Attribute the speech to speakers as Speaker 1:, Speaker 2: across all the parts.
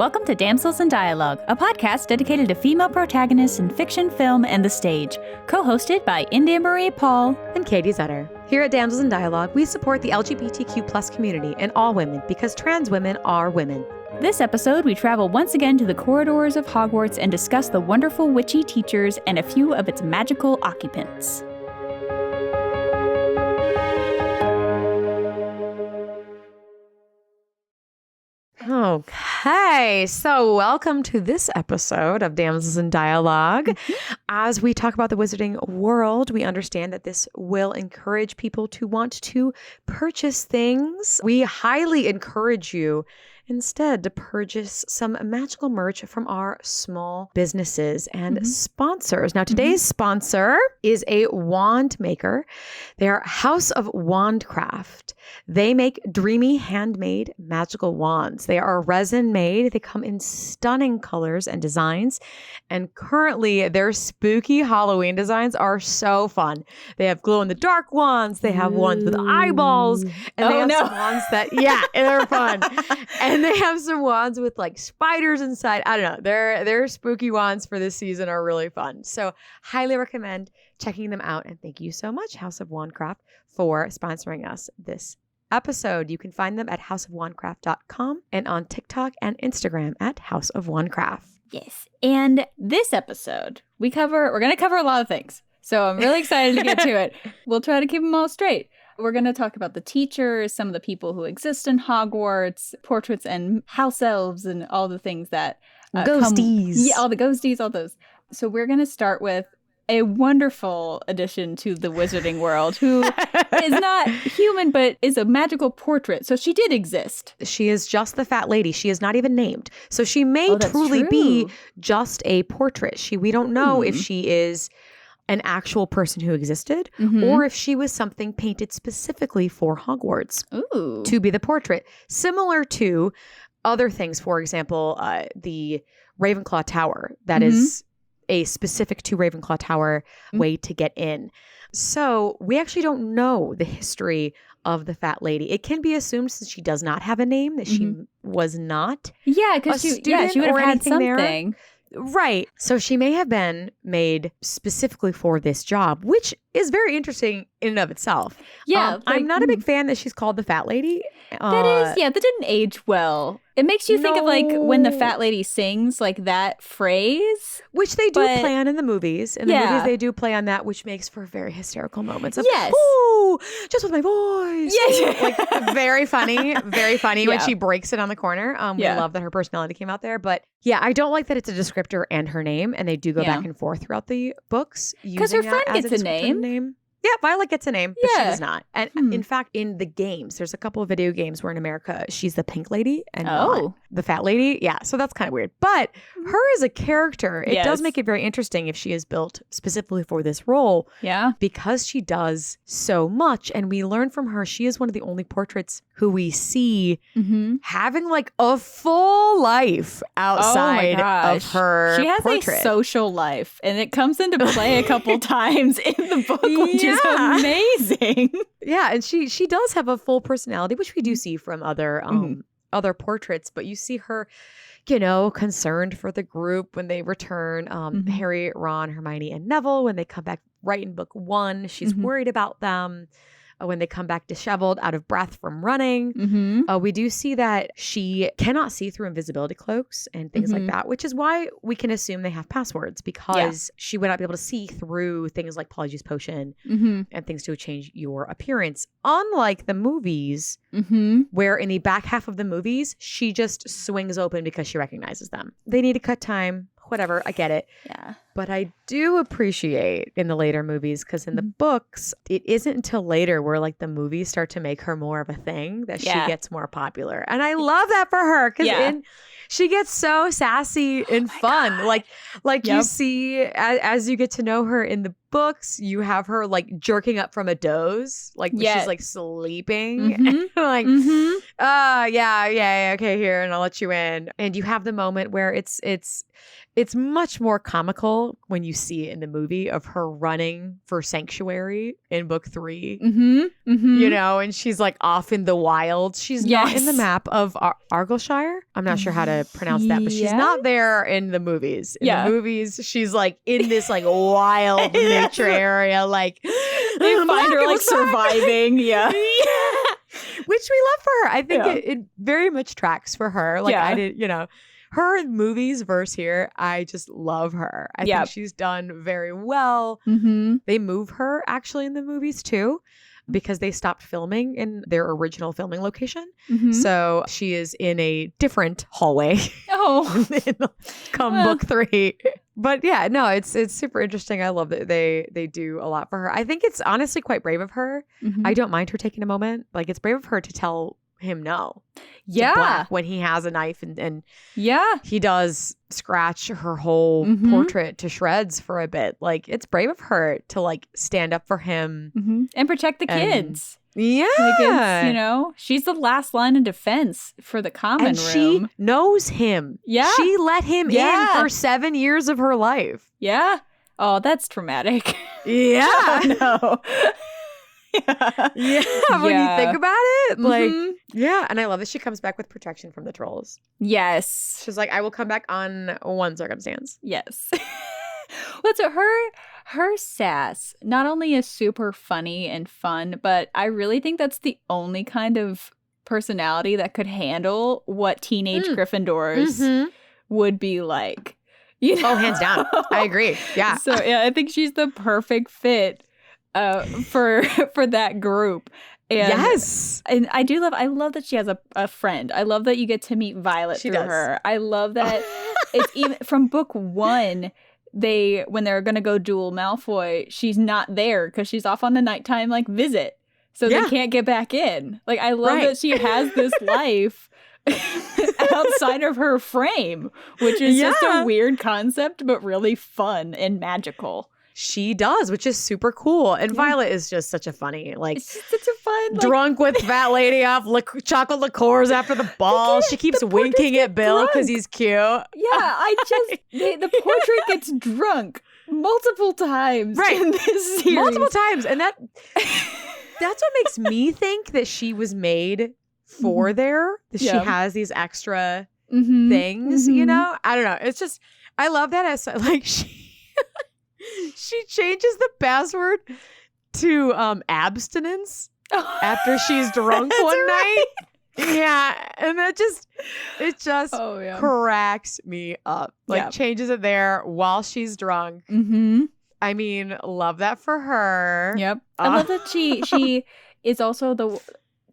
Speaker 1: Welcome to Damsels in Dialogue, a podcast dedicated to female protagonists in fiction, film, and the stage. Co-hosted by India Marie Paul
Speaker 2: and Katie Zutter. Here at Damsels in Dialogue, we support the LGBTQ plus community and all women because trans women are women.
Speaker 1: This episode, we travel once again to the corridors of Hogwarts and discuss the wonderful witchy teachers and a few of its magical occupants.
Speaker 2: Okay, so welcome to this episode of Damsels in Dialogue. As we talk about the wizarding world, we understand that this will encourage people to want to purchase things. We highly encourage you instead to purchase some magical merch from our small businesses and sponsors. Now, today's sponsor is a wand maker. They are House of Wandcraft. They make dreamy handmade magical wands. They are resin made. They come in stunning colors and designs. And currently, their spooky Halloween designs are so fun. They have glow-in-the-dark wands. They have ones with eyeballs. And they have some wands that, they're fun. And they have some wands with like spiders inside. I don't know. Their spooky wands for this season are really fun. So highly recommend checking them out. And thank you so much, House of Wandcraft, for sponsoring us this episode. You can find them at houseofwandcraft.com and on TikTok and Instagram at House of Wandcraft.
Speaker 1: Yes. And this episode, we're going to cover a lot of things. So I'm really excited to get to it. We'll try to keep them all straight. We're going to talk about the teachers, some of the people who exist in Hogwarts, portraits and house elves, and all the things that
Speaker 2: ghosties.
Speaker 1: All the ghosties, all those. So we're going to start with a wonderful addition to the wizarding world who is not human, but is a magical portrait. So she did exist.
Speaker 2: She is just the fat lady. She is not even named. So she may truly be just a portrait. We don't know if she is an actual person who existed or if she was something painted specifically for Hogwarts to be the portrait. Similar to other things, for example, the Ravenclaw Tower. That is a specific to Ravenclaw Tower way to get in. So we actually don't know the history of the fat lady. It can be assumed, since she does not have a name, that she was not
Speaker 1: because she would have had something. There.
Speaker 2: Right. So she may have been made specifically for this job, which is very interesting in and of itself.
Speaker 1: Yeah.
Speaker 2: I'm not a big fan that she's called the fat lady.
Speaker 1: That didn't age well. It makes you think of like when the fat lady sings, like that phrase.
Speaker 2: Which they do play on in the movies. In the movies, they do play on that, which makes for very hysterical moments of, ooh, just with my voice.
Speaker 1: Yes.
Speaker 2: Like very funny when she breaks it on the corner. We love that her personality came out there. But yeah, I don't like that it's a descriptor and her name. And they do go back and forth throughout the books.
Speaker 1: Because her friend gets a name.
Speaker 2: Yeah, Violet gets a name, but she does not. And in fact, in the games, there's a couple of video games where in America, she's the pink lady and not the fat lady. Yeah, so that's kind of weird. But her as a character, it does make it very interesting if she is built specifically for this role.
Speaker 1: Yeah.
Speaker 2: Because she does so much. And we learn from her, she is one of the only portraits who we see having like a full life outside of her
Speaker 1: She has
Speaker 2: portrait.
Speaker 1: A social life, and it comes into play a couple times in the book, which is amazing.
Speaker 2: Yeah, and she does have a full personality, which we do see from other other portraits, but you see her, concerned for the group when they return. Harry, Ron, Hermione, and Neville, when they come back right in book 1, she's worried about them. When they come back disheveled, out of breath from running. We do see that she cannot see through invisibility cloaks and things like that, which is why we can assume they have passwords, because she would not be able to see through things like Polyjuice Potion and things to change your appearance. Unlike the movies, where in the back half of the movies, she just swings open because she recognizes them. They need to cut time. Whatever, I get it.
Speaker 1: Yeah.
Speaker 2: But I do appreciate in the later movies, because in the books, it isn't until later where like the movies start to make her more of a thing that she gets more popular. And I love that for her, because she gets so sassy and fun. God. Like you see, as you get to know her in the books, you have her like jerking up from a doze, like she's like sleeping. Like, okay, here, and I'll let you in. And you have the moment where it's much more comical visual when you see it in the movie of her running for sanctuary in book 3.
Speaker 1: You
Speaker 2: know, and she's like off in the wild. She's not in the map of Argyllshire. I'm not sure how to pronounce that, but she's not there in the movies. In the movies, she's like in this like wild nature area. Like
Speaker 1: they find her like surviving. Yeah.
Speaker 2: Which we love for her. I think it very much tracks for her. Like I did, you know, her in movies versus here. I just love her. I think she's done very well. They move her actually in the movies too, because they stopped filming in their original filming location. So she is in a different hallway. Come book 3. But yeah, no, it's super interesting. I love that they do a lot for her. I think it's honestly quite brave of her. I don't mind her taking a moment. Like, it's brave of her to tell him no. Black when he has a knife and he does scratch her whole portrait to shreds for a bit. Like, it's brave of her to like stand up for him
Speaker 1: and protect the kids.
Speaker 2: Yeah.
Speaker 1: Like, it's, you know, she's the last line of defense for the common room.
Speaker 2: She knows him. Yeah. She let him in for 7 years of her life.
Speaker 1: Yeah. Oh, that's traumatic.
Speaker 2: Yeah.
Speaker 1: Oh, no.
Speaker 2: When you think about it, like, and I love that she comes back with protection from the trolls.
Speaker 1: Yes.
Speaker 2: She's like, I will come back on one circumstance.
Speaker 1: Yes. Well, so her sass not only is super funny and fun, but I really think that's the only kind of personality that could handle what teenage Gryffindors would be like. You know?
Speaker 2: Oh, hands down. I agree. Yeah.
Speaker 1: So yeah, I think she's the perfect fit for that group. And,
Speaker 2: yes.
Speaker 1: And I love that she has a friend. I love that you get to meet Violet through her. I love that it's even from book 1, when they're going to go duel Malfoy, she's not there because she's off on the nighttime like visit. So they can't get back in. Like, I love that she has this life outside of her frame, which is just a weird concept, but really fun and magical.
Speaker 2: She does, which is super cool. And Violet is just such a funny, like,
Speaker 1: it's such a fun, like,
Speaker 2: drunk with fat lady off chocolate liqueurs after the ball. She keeps winking at Bill because he's cute.
Speaker 1: Yeah, the portrait gets drunk multiple times in this series.
Speaker 2: Multiple times. And that's what makes me think that she was made for there. That she has these extra things, you know? I don't know. It's just, I love that as, like, she changes the password to abstinence after she's drunk one night. Yeah, and it just cracks me up. Like, changes it there while she's drunk. I mean, love that for her.
Speaker 1: Yep. I love that she is also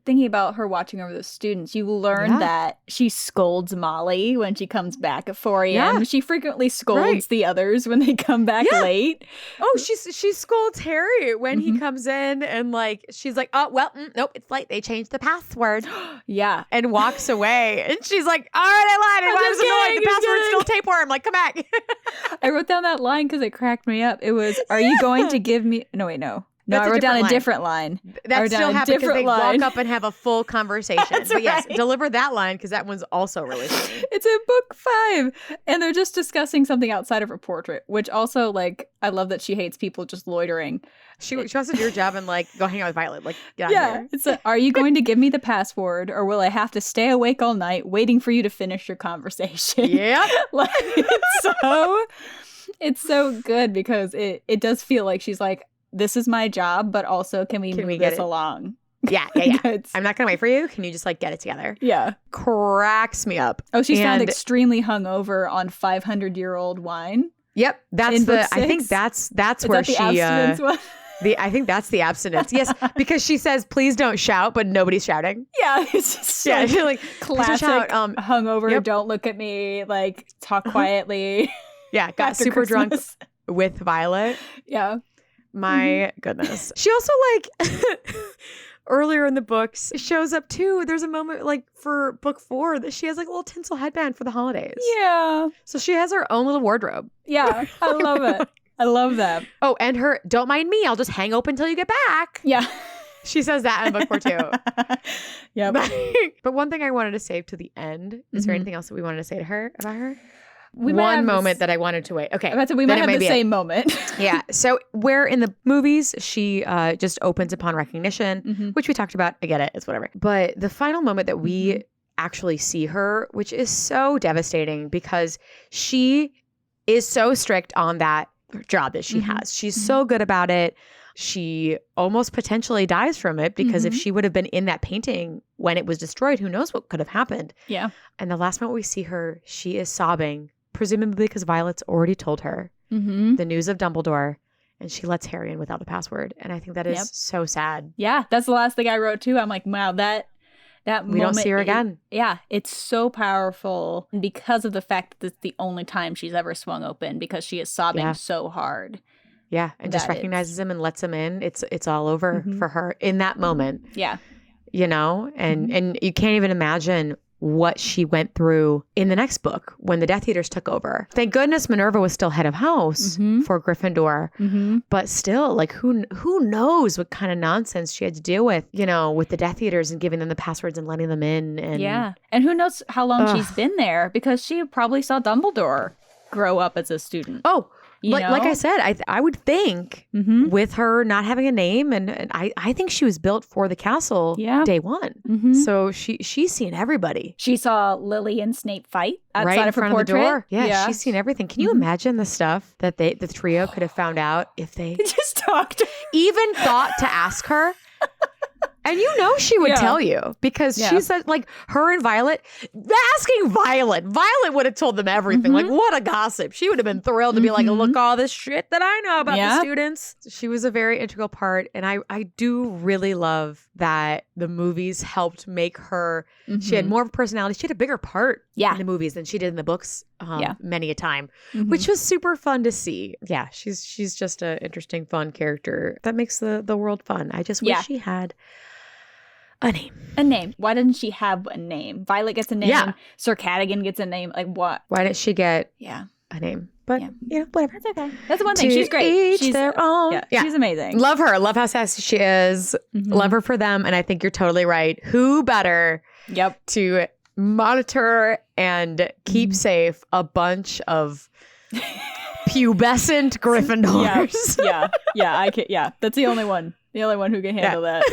Speaker 1: thinking about her watching over the students. You learn that she scolds Molly when she comes back at 4 a.m. She frequently scolds the others when they come back late.
Speaker 2: Oh, she scolds Harry when he comes in, and like, she's like, oh, well, nope, it's late. They changed the password. And walks away. And she's like, all right, I lied. I was annoyed. The password's still tapeworm. Like, come back.
Speaker 1: I wrote down that line because it cracked me up. It was, are you going to give me... No, wait, no. No, I wrote down a different line.
Speaker 2: That still happens because they walk up and have a full conversation. But yes, deliver that line because that one's also really funny.
Speaker 1: It's in book 5. And they're just discussing something outside of her portrait, which also, like, I love that she hates people just loitering.
Speaker 2: She wants to do her job and, like, go hang out with Violet. Like, get out of here.
Speaker 1: It's like, are you going to give me the password, or will I have to stay awake all night waiting for you to finish your conversation?
Speaker 2: Yep.
Speaker 1: Like, it's so good because it does feel like she's like, this is my job, but also can we move this along?
Speaker 2: Yeah. I'm not going to wait for you. Can you just, like, get it together?
Speaker 1: Yeah.
Speaker 2: Cracks me up.
Speaker 1: Oh, she's found extremely hungover on 500-year-old wine.
Speaker 2: Yep. That's I think that's where she...
Speaker 1: abstinence one?
Speaker 2: I think that's the abstinence. Yes, because she says, please don't shout, but nobody's shouting.
Speaker 1: Yeah, it's just
Speaker 2: like
Speaker 1: classic hungover, don't look at me, like, talk quietly.
Speaker 2: Yeah, got super drunk with Violet.
Speaker 1: Yeah.
Speaker 2: My goodness. She also, like, earlier in the books shows up too. There's a moment, like, for book 4 that she has, like, a little tinsel headband for the holidays.
Speaker 1: Yeah.
Speaker 2: So she has her own little wardrobe.
Speaker 1: Yeah, I love it. I love that.
Speaker 2: Oh, and her, don't mind me, I'll just hang open until you get back.
Speaker 1: Yeah.
Speaker 2: She says that in book 4 too.
Speaker 1: Yeah.
Speaker 2: But one thing I wanted to save to the end, is there anything else that we wanted to say to her about her? one moment that I wanted to wait. Okay.
Speaker 1: We might have the same moment.
Speaker 2: Yeah. So where in the movies, she just opens upon recognition, which we talked about. I get it. It's whatever. But the final moment that we actually see her, which is so devastating because she is so strict on that job that she has. She's so good about it. She almost potentially dies from it because if she would have been in that painting when it was destroyed, who knows what could have happened.
Speaker 1: Yeah.
Speaker 2: And the last moment we see her, she is sobbing, presumably because Violet's already told her the news of Dumbledore, and she lets Harry in without the password. And I think that is so sad.
Speaker 1: Yeah, that's the last thing I wrote too. I'm like, wow, that moment.
Speaker 2: We don't see her again.
Speaker 1: It's so powerful because of the fact that it's the only time she's ever swung open because she is sobbing so hard.
Speaker 2: Yeah, and just recognizes him and lets him in. It's all over for her in that moment.
Speaker 1: Yeah.
Speaker 2: You know, and you can't even imagine what she went through in the next book when the Death Eaters took over. Thank goodness Minerva was still head of house for Gryffindor. But still, like, who knows what kind of nonsense she had to deal with, you know, with the Death Eaters and giving them the passwords and letting them in. And
Speaker 1: and who knows how long she's been there because she probably saw Dumbledore grow up as a student.
Speaker 2: Like I said, I would think with her not having a name, and I think she was built for the castle day one. So she's seen everybody.
Speaker 1: She saw Lily and Snape fight outside
Speaker 2: right in
Speaker 1: of her
Speaker 2: front
Speaker 1: portrait.
Speaker 2: of the door. Yeah, she's seen everything. Can you imagine the stuff that the trio could have found out if they
Speaker 1: just talked,
Speaker 2: even thought to ask her? And you know she would tell you because she said, like, her and Violet, asking Violet would have told them everything. Like, what a gossip. She would have been thrilled to be like, look, all this shit that I know about the students. She was a very integral part. And I do really love that the movies helped make her, she had more of a personality. She had a bigger part in the movies than she did in the books many a time, which was super fun to see. Yeah, she's just an interesting, fun character that makes the world fun. I just wish she had a name.
Speaker 1: A name. Why didn't she have a name? Violet gets a name. Yeah. Sir Cadogan gets a name. Like, what?
Speaker 2: Why didn't she get a name? But, you know, whatever.
Speaker 1: It's okay. That's the one thing. She's great. She's
Speaker 2: their own.
Speaker 1: Yeah, she's amazing.
Speaker 2: Love her. Love how sassy she is. Love her for them. And I think you're totally right. Who better to monitor and keep safe a bunch of pubescent Gryffindors?
Speaker 1: That's the only one. The only one who can handle that.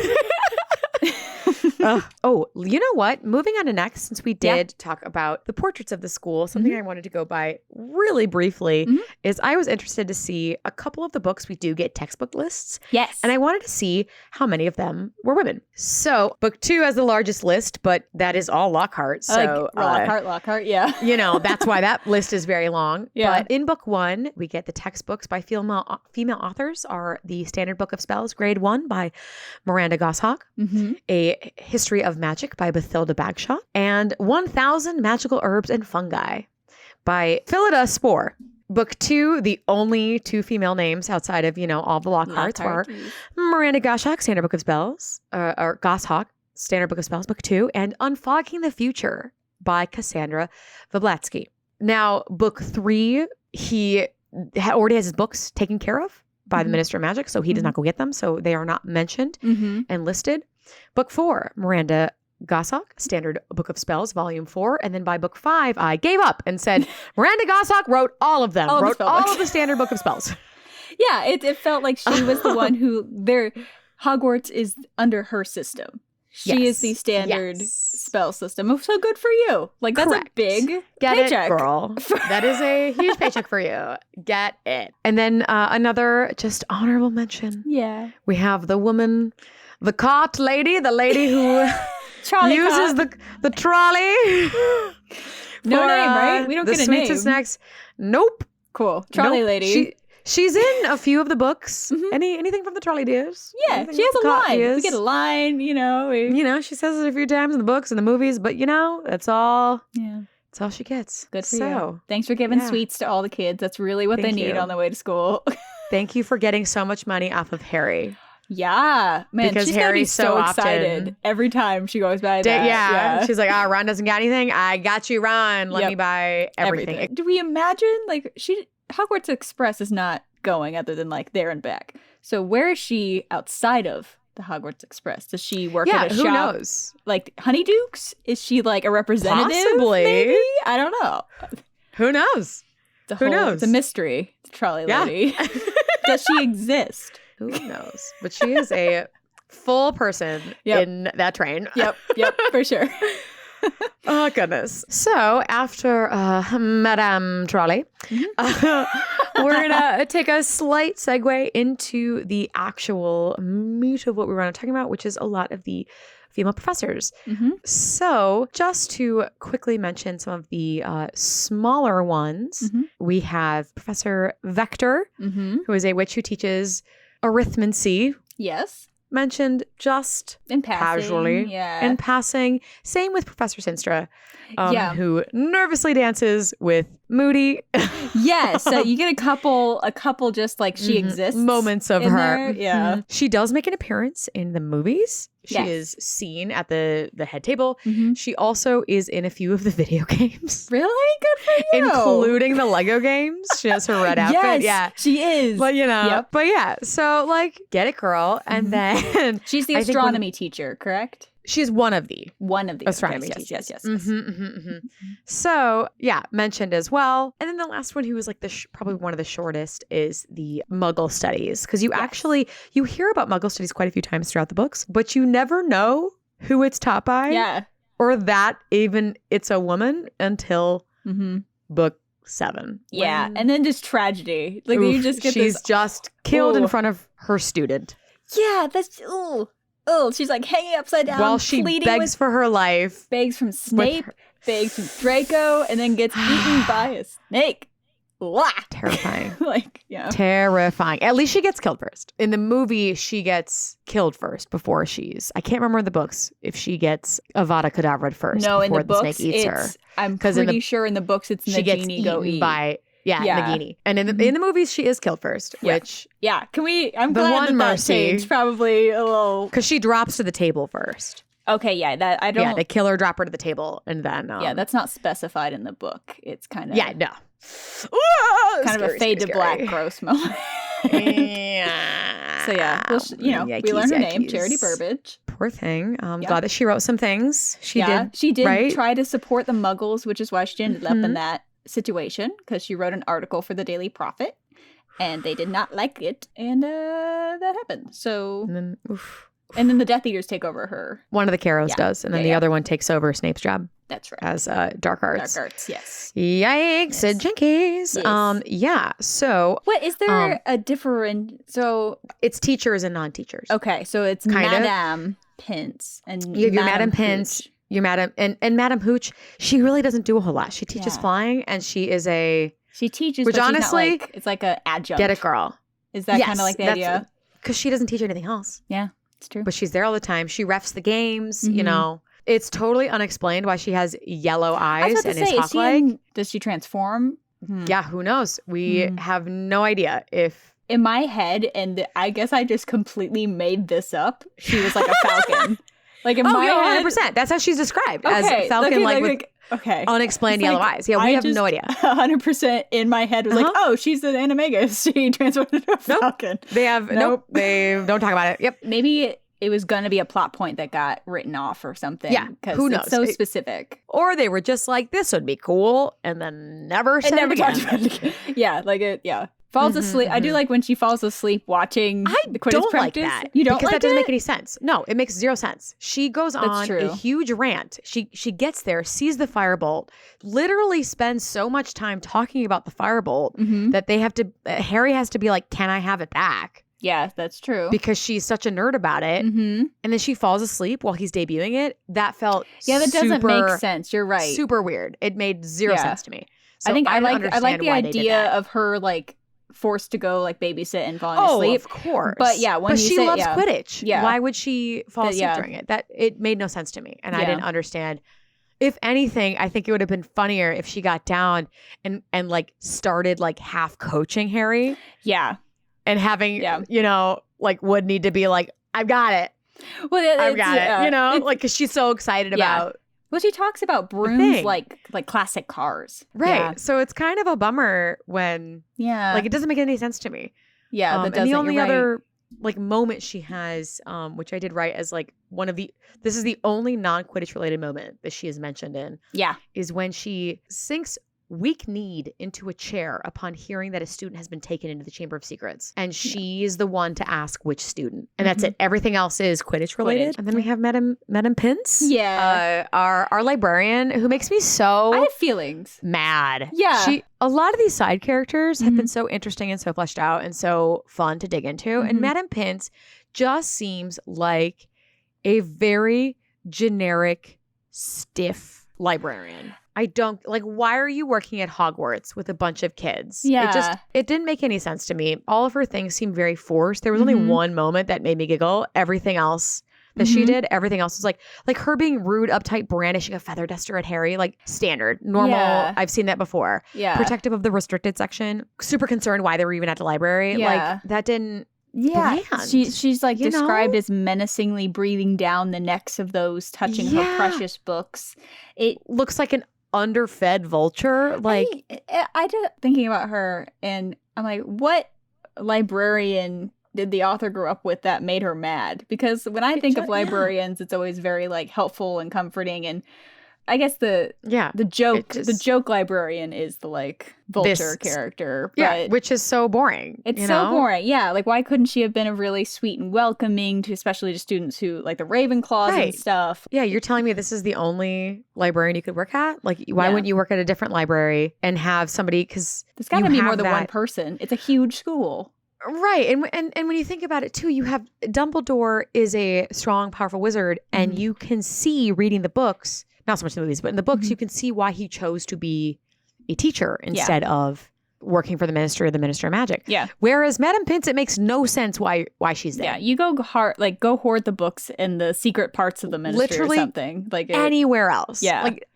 Speaker 2: You know what? Moving on to next, since we did talk about the portraits of the school, something I wanted to go by really briefly is I was interested to see a couple of the books we do get textbook lists.
Speaker 1: Yes.
Speaker 2: And I wanted to see how many of them were women. So book 2 has the largest list, but that is all Lockhart. So
Speaker 1: Lockhart, yeah.
Speaker 2: You know, that's why that list is very long. Yeah. But in book 1, we get the textbooks by female authors are the Standard Book of Spells, Grade 1 by Miranda Goshawk, a History of Magic by Bathilda Bagshot, and 1000 Magical Herbs and Fungi by Phillida Spore. Book 2, the only 2 female names outside of, you know, all the Lockharts were Miranda Goshawk, Standard Book of Spells, or Goshawk, Standard Book of Spells, Book 2, and Unfogging the Future by Cassandra Vablatsky. Now, Book 3, he already has his books taken care of by the Minister of Magic, so he does not go get them, so they are not mentioned and listed. Book 4, Miranda Goshawk, Standard Book of Spells, Volume 4. And then by book 5, I gave up and said, Miranda Goshawk wrote all of them, wrote all of the Standard Book of Spells.
Speaker 1: Yeah, it felt like she was the one who, Hogwarts is under her system. She is the standard spell system. So good for you. Like, that's a big paycheck.
Speaker 2: It, girl. That is a huge paycheck for you. Get it. And then another just honorable mention. Yeah. We have the woman, the cart lady, the lady who uses the trolley.
Speaker 1: No name, right? We don't get a name.
Speaker 2: The sweets and snacks. Nope.
Speaker 1: Cool. Trolley lady.
Speaker 2: She's in a few of the books. Anything from the Trolley Dears?
Speaker 1: Yeah, she has a line.
Speaker 2: Dears.
Speaker 1: We get a line, you know.
Speaker 2: She says it a few times in the books and the movies, but that's all. Yeah. That's all she gets.
Speaker 1: Good for you. Thanks for giving sweets to all the kids. That's really what they need on the way to school.
Speaker 2: Thank you for getting so much money off of Harry.
Speaker 1: Yeah, man,
Speaker 2: because
Speaker 1: she's
Speaker 2: Harry's
Speaker 1: gonna be so excited every time she goes by that.
Speaker 2: Yeah, she's like, Ron doesn't got anything. I got you, Ron. Let me buy everything.
Speaker 1: Do we imagine Hogwarts Express is not going other than there and back. So where is she outside of the Hogwarts Express? Does she work at a shop?
Speaker 2: Who knows?
Speaker 1: Like Honeydukes? Is she a representative?
Speaker 2: Possibly.
Speaker 1: Maybe? I don't know.
Speaker 2: Who knows? Who knows?
Speaker 1: It's a mystery, trolley lady. Does she exist?
Speaker 2: Who knows? But she is a full person in that train.
Speaker 1: Yep, for sure.
Speaker 2: Oh, goodness. So after Madame Trolley, we're going to take a slight segue into the actual meat of what we were talking about, which is a lot of the female professors. So just to quickly mention some of the smaller ones, we have Professor Vector, who is a witch who teaches arithmancy.
Speaker 1: Yes.
Speaker 2: Mentioned just
Speaker 1: in passing,
Speaker 2: casually in passing. Same with Professor Sinstra, who nervously dances with Moody.
Speaker 1: Yes, so you get a couple just like she exists
Speaker 2: moments of her.
Speaker 1: There. Yeah,
Speaker 2: she does make an appearance in the movies. She is seen at the head table. She also is in a few of the video games.
Speaker 1: Really? Good for you.
Speaker 2: Including the Lego games. She has her red outfit.
Speaker 1: Yes, she is.
Speaker 2: But but yeah. So like, get it, girl. And then
Speaker 1: she's the astronomy teacher, correct?
Speaker 2: She's one of the
Speaker 1: astronomy teachers. Yes.
Speaker 2: So yeah, mentioned as well. And then the last one, who was like probably one of the shortest, is the Muggle studies, because you actually hear about Muggle studies quite a few times throughout the books, but you never know who it's taught by.
Speaker 1: Yeah,
Speaker 2: or that even it's a woman until book 7.
Speaker 1: Yeah, and then just tragedy. Like you just get
Speaker 2: she's just killed in front of her student.
Speaker 1: Yeah, that's Oh, she's like hanging upside down
Speaker 2: while she begs for her life.
Speaker 1: Begs from Snape, begs from Draco, and then gets eaten by a snake. Blah.
Speaker 2: Terrifying.
Speaker 1: Terrifying.
Speaker 2: At least she gets killed first. In the movie, she gets killed first before I can't remember in the books if she gets Avada Kedavra first.
Speaker 1: No,
Speaker 2: before
Speaker 1: in the books,
Speaker 2: snake eats her.
Speaker 1: I'm pretty sure in the books it's Nagini go eat.
Speaker 2: By Nagini. And in the movies, she is killed first, which...
Speaker 1: Yeah, I'm glad that changed probably a little...
Speaker 2: Because she drops to the table first.
Speaker 1: Okay, that I don't...
Speaker 2: Yeah, they kill her, drop her to the table, and then...
Speaker 1: that's not specified in the book. It's kind of...
Speaker 2: Yeah, no.
Speaker 1: Kind of a fade to black gross moment. So we learn her name, Charity Burbage.
Speaker 2: Poor thing. Glad that she wrote some things. She
Speaker 1: did try to support the Muggles, which is why she ended up in that situation, because she wrote an article for the Daily Prophet, and they did not like it, and that happened. So, and then the Death Eaters take over her.
Speaker 2: One of the Caros does, and then the other one takes over Snape's job.
Speaker 1: That's right.
Speaker 2: As Dark Arts.
Speaker 1: Dark Arts, yes.
Speaker 2: Yikes, jinkies.
Speaker 1: Yes.
Speaker 2: So
Speaker 1: what is there a different? So
Speaker 2: it's teachers and non-teachers.
Speaker 1: Okay, so it's Madame Pince and
Speaker 2: you have your Madame Pince. Your Madam and Madam Hooch, she really doesn't do a whole lot. She teaches flying, and she is
Speaker 1: she teaches,
Speaker 2: which
Speaker 1: but
Speaker 2: honestly,
Speaker 1: she's not it's like an adjunct.
Speaker 2: Get it, girl.
Speaker 1: Is that kind of like the idea?
Speaker 2: Because she doesn't teach anything else.
Speaker 1: Yeah, it's true.
Speaker 2: But she's there all the time. She refs the games. It's totally unexplained why she has yellow eyes and is hawk-like.
Speaker 1: Does she transform?
Speaker 2: Yeah, who knows? We have no idea if.
Speaker 1: In my head, and I guess I just completely made this up, she was like a falcon. Like in my head,
Speaker 2: 100%. That's how she's described as a falcon, with unexplained yellow eyes. Yeah, we have no idea.
Speaker 1: 100% in my head was like, oh, she's an animagus. She transformed into a falcon.
Speaker 2: They have They don't talk about it. Yep.
Speaker 1: Maybe it was going to be a plot point that got written off or something.
Speaker 2: Yeah, who knows?
Speaker 1: It's so specific.
Speaker 2: Or they were just like, this would be cool, and then never said it again.
Speaker 1: Yeah, like it. Yeah. Falls asleep. I do like when she falls asleep watching the Quidditch practice.
Speaker 2: Like that.
Speaker 1: You don't
Speaker 2: because
Speaker 1: like
Speaker 2: that doesn't make any sense. No, it makes zero sense. She goes on a huge rant. She gets there, sees the firebolt, literally spends so much time talking about the firebolt that they have to. Harry has to be like, "Can I have it back?"
Speaker 1: Yeah, that's true.
Speaker 2: Because she's such a nerd about it. And then she falls asleep while he's debuting it. That felt
Speaker 1: that doesn't make sense. You're right.
Speaker 2: Super weird. It made zero sense to me. So
Speaker 1: I think I like the idea of her like forced to go like babysit and falling asleep.
Speaker 2: Of course.
Speaker 1: But when
Speaker 2: she loves Quidditch.
Speaker 1: Yeah.
Speaker 2: Why would she fall asleep during it? That it made no sense to me, and I didn't understand. If anything, I think it would have been funnier if she got down and like started like half coaching Harry.
Speaker 1: Yeah.
Speaker 2: And having like would need to be like, I've got it.
Speaker 1: Well,
Speaker 2: I've got it. Like because she's so excited about.
Speaker 1: Well, she talks about brooms like classic cars.
Speaker 2: Right.
Speaker 1: Yeah.
Speaker 2: So it's kind of a bummer when like it doesn't make any sense to me.
Speaker 1: Yeah, that doesn't.
Speaker 2: And the only other like moment she has, which I did write as like one of the this is the only non-Quidditch related moment that she is mentioned in.
Speaker 1: Yeah.
Speaker 2: Is when she sinks weak-kneed into a chair upon hearing that a student has been taken into the Chamber of Secrets. And she's the one to ask which student. And that's it. Everything else is Quidditch related. And then we have Madam Pince.
Speaker 1: Yeah.
Speaker 2: Our librarian, who makes me so
Speaker 1: I have feelings.
Speaker 2: mad.
Speaker 1: Yeah.
Speaker 2: A lot of these side characters have been so interesting and so fleshed out and so fun to dig into. And Madam Pince just seems like a very generic, stiff librarian. I don't like, why are you working at Hogwarts with a bunch of kids?
Speaker 1: Yeah.
Speaker 2: It didn't make any sense to me. All of her things seemed very forced. There was only one moment that made me giggle. Everything else that she did, everything else was like her being rude, uptight, brandishing a feather duster at Harry, like standard, normal.
Speaker 1: Yeah.
Speaker 2: I've seen that before.
Speaker 1: Yeah.
Speaker 2: Protective of the restricted section, super concerned why they were even at the library.
Speaker 1: Yeah.
Speaker 2: Like that didn't
Speaker 1: Yeah,
Speaker 2: land,
Speaker 1: she's like
Speaker 2: you know?
Speaker 1: described as menacingly breathing down the necks of those touching her precious books. It
Speaker 2: looks like an underfed vulture. Like
Speaker 1: I just thinking about her, and I'm like, what librarian did the author grow up with that made her mad? Because when I think of librarians, it's always very like helpful and comforting, and I guess the joke librarian is the like vulture character. But
Speaker 2: which is so boring.
Speaker 1: It's so boring. Yeah. Like, why couldn't she have been a really sweet and welcoming to, especially to students who like the Ravenclaws and stuff?
Speaker 2: Yeah. You're telling me this is the only librarian you could work at? Like, why wouldn't you work at a different library and have somebody, because
Speaker 1: there's got to be more than one person. It's a huge school.
Speaker 2: Right. And when you think about it too, you have Dumbledore is a strong, powerful wizard, and you can see reading the books, not so much in the movies, but in the books, you can see why he chose to be a teacher instead of working for the Ministry of Magic. Yeah. Whereas Madam Pince, it makes no sense why she's there.
Speaker 1: Yeah. You go hoard the books in the secret parts of the Ministry or something. Like
Speaker 2: anywhere else.
Speaker 1: Yeah.
Speaker 2: Like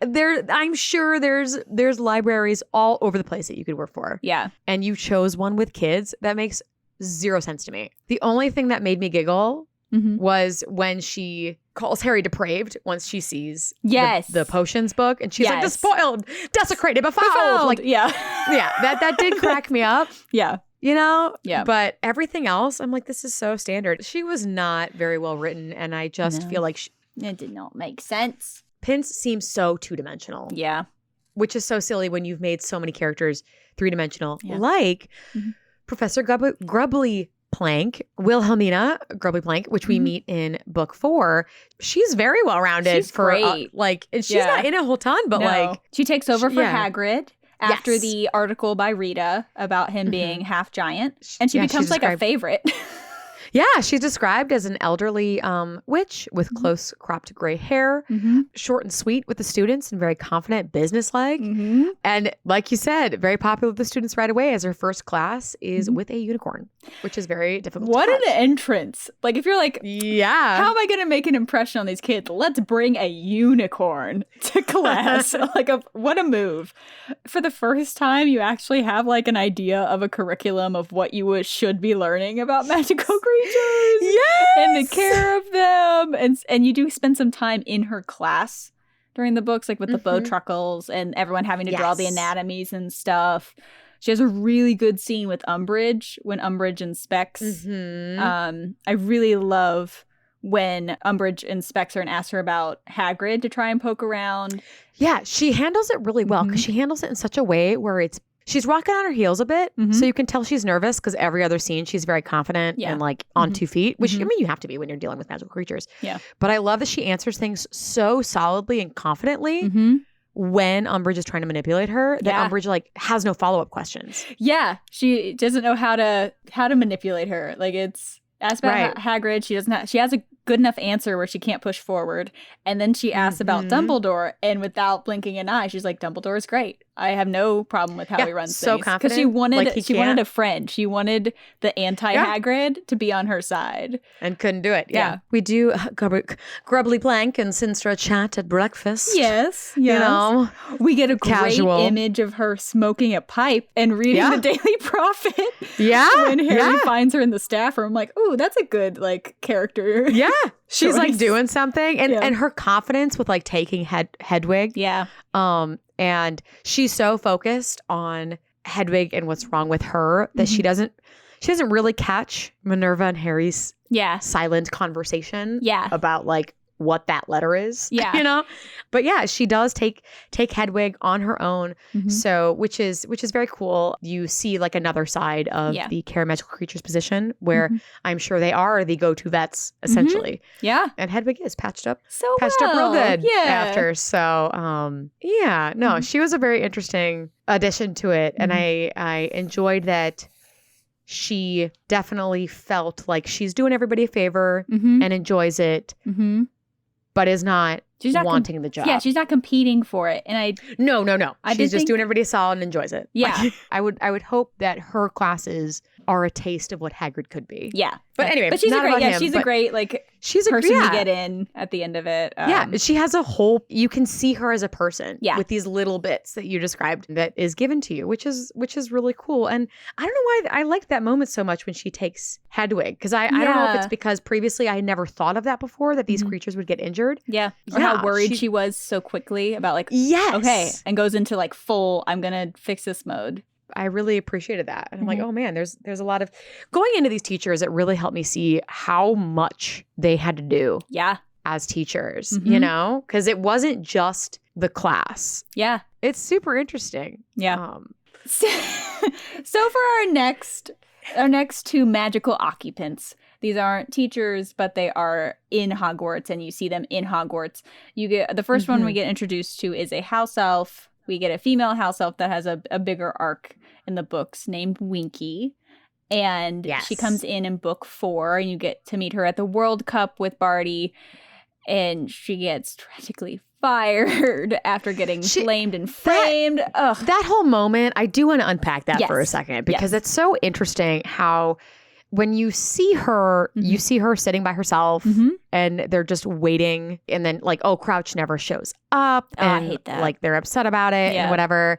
Speaker 2: I'm sure there's libraries all over the place that you could work for.
Speaker 1: Yeah. And
Speaker 2: you chose one with kids. That makes zero sense to me. The only thing that made me giggle was when she calls Harry depraved once she sees the potions book, and she's like, despoiled, desecrated, befouled. Like, that did crack me up. Yeah. You know? Yeah. But everything else, I'm like, this is so standard. She was not very well written, and I just feel like
Speaker 1: it did not make sense.
Speaker 2: Pince seems so two-dimensional. Yeah. Which is so silly when you've made so many characters three-dimensional. Yeah. Like Professor Grubbly Plank, Wilhelmina Grubbly Plank, which we meet in book 4. She's very well-rounded.
Speaker 1: She's great.
Speaker 2: And she's not in a whole ton, but like
Speaker 1: she takes over for Hagrid after the article by Rita about him being half giant, and she becomes like a favorite.
Speaker 2: Yeah, she's described as an elderly witch with close cropped gray hair, short and sweet with the students, and very confident, businesslike. And like you said, very popular with the students right away, as her first class is with a unicorn, which is very difficult
Speaker 1: What
Speaker 2: to
Speaker 1: an entrance. Like, if you're like, how am I going to make an impression on these kids? Let's bring a unicorn to class. What a move. For the first time, you actually have like an idea of a curriculum of what you should be learning about magical creatures. And the care of them, and you do spend some time in her class during the books, like with the Bowtruckles and everyone having to draw the anatomies and stuff. She has a really good scene with Umbridge when Umbridge inspects. I really love when Umbridge inspects her and asks her about Hagrid to try and poke around.
Speaker 2: Yeah, she handles it really well, because she handles it in such a way where she's rocking on her heels a bit, so you can tell she's nervous, because every other scene she's very confident and like on 2 feet, which I mean, you have to be when you're dealing with magical creatures. Yeah. But I love that she answers things so solidly and confidently when Umbridge is trying to manipulate her, that Umbridge like has no follow-up questions. Yeah,
Speaker 1: she doesn't know how to manipulate her. Like, it's asked about Hagrid. She has a good enough answer where she can't push forward, and then she asks about Dumbledore, and without blinking an eye, she's like, Dumbledore is great. I have no problem with how he runs
Speaker 2: so
Speaker 1: things.
Speaker 2: Confident,
Speaker 1: because she wanted a friend. She wanted the anti-Hagrid to be on her side,
Speaker 2: and couldn't do it. Yeah. We do Grubbly Plank and Sinstra chat at breakfast.
Speaker 1: Yes. You know, we get a great image of her smoking a pipe and reading the Daily Prophet. Yeah. When Harry finds her in the staff room, like, ooh, that's a good like character.
Speaker 2: Yeah. She's like doing something, and her confidence with like taking Hedwig. Yeah. And she's so focused on Hedwig and what's wrong with her that she doesn't really catch Minerva and Harry's silent conversation about like what that letter is.
Speaker 1: Yeah.
Speaker 2: You know? But yeah, she does take Hedwig on her own. So which is very cool. You see like another side of the care magical creatures position where I'm sure they are the go-to vets essentially.
Speaker 1: Yeah.
Speaker 2: And Hedwig is patched up
Speaker 1: So
Speaker 2: real good
Speaker 1: Yeah.
Speaker 2: after. So she was a very interesting addition to it. And I enjoyed that she definitely felt like she's doing everybody a favor and enjoys it, but is not wanting the job.
Speaker 1: Yeah, she's not competing for it. And
Speaker 2: No. She's just doing everybody a solid and enjoys it.
Speaker 1: Yeah.
Speaker 2: Like, I would hope that her classes are a taste of what Hagrid could be.
Speaker 1: Yeah.
Speaker 2: But anyway,
Speaker 1: but she's
Speaker 2: not
Speaker 1: a great,
Speaker 2: about him,
Speaker 1: she's a great like
Speaker 2: she's a
Speaker 1: person to get in at the end of it.
Speaker 2: She has a whole, you can see her as a person with these little bits that you described that is given to you, which is really cool. And I don't know why I liked that moment so much when she takes Hedwig, because I don't know if it's because previously I had never thought of that before, that these creatures would get injured.
Speaker 1: Yeah. Or how worried she was so quickly about like, okay, and goes into like full, I'm going to fix this mode.
Speaker 2: I really appreciated that. And I'm like, oh man, there's a lot of going into these teachers. It really helped me see how much they had to do as teachers, you know, because it wasn't just the class.
Speaker 1: Yeah.
Speaker 2: It's super interesting.
Speaker 1: Yeah. So for our next two magical occupants, these aren't teachers, but they are in Hogwarts and you see them in Hogwarts. You get the first one we get introduced to is a house elf. We get a female house elf that has a bigger arc in the books named Winky. And she comes in book 4 and you get to meet her at the World Cup with Barty. And she gets tragically fired after getting flamed and framed.
Speaker 2: That whole moment, I do want to unpack that for a second because it's so interesting how when you see her, you see her sitting by herself and they're just waiting. And then like, Crouch never shows up. And
Speaker 1: I hate that.
Speaker 2: Like they're upset about it and whatever.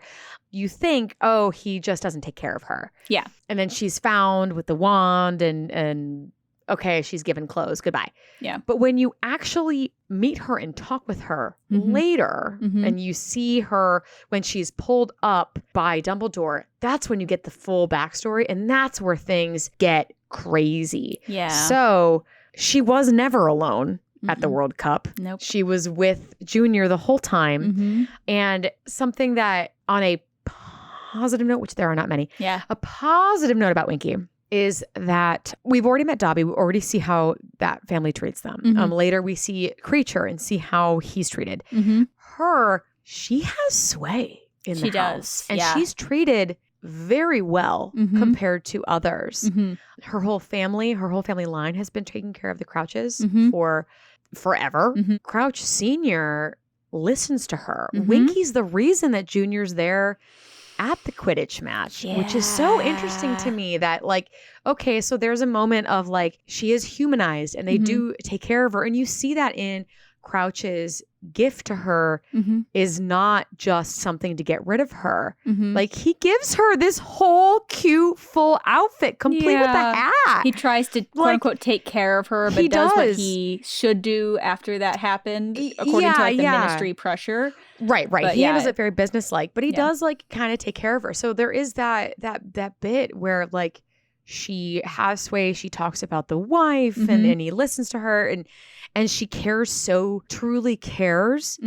Speaker 2: You think, he just doesn't take care of her. Yeah. And then she's found with the wand and okay, she's given clothes. Goodbye. Yeah. But when you actually meet her and talk with her later and you see her when she's pulled up by Dumbledore, that's when you get the full backstory. And that's where things get crazy. Yeah. So she was never alone at the World Cup. Nope. She was with Junior the whole time. And something that on a positive note, which there are not many, a positive note about Winky is that we've already met Dobby. We already see how that family treats them. Later we see Creature and see how he's treated. Her, she has sway in the house. And she's treated very well compared to others. Her whole family line has been taking care of the Crouches for forever. Crouch Senior listens to her. Winky's the reason that Junior's there at the Quidditch match, which is so interesting to me that like, okay, so there's a moment of like, she is humanized and they do take care of her. And you see that in Crouch's gift to her is not just something to get rid of her. Like he gives her this whole cute full outfit complete with the hat.
Speaker 1: He tries to quote unquote take care of her, but does what he should do after that happened according to like the ministry pressure.
Speaker 2: Right. But he handles it very businesslike, but he does like kind of take care of her. So there is that bit where like she has sway. She talks about the wife and he listens to her and she truly cares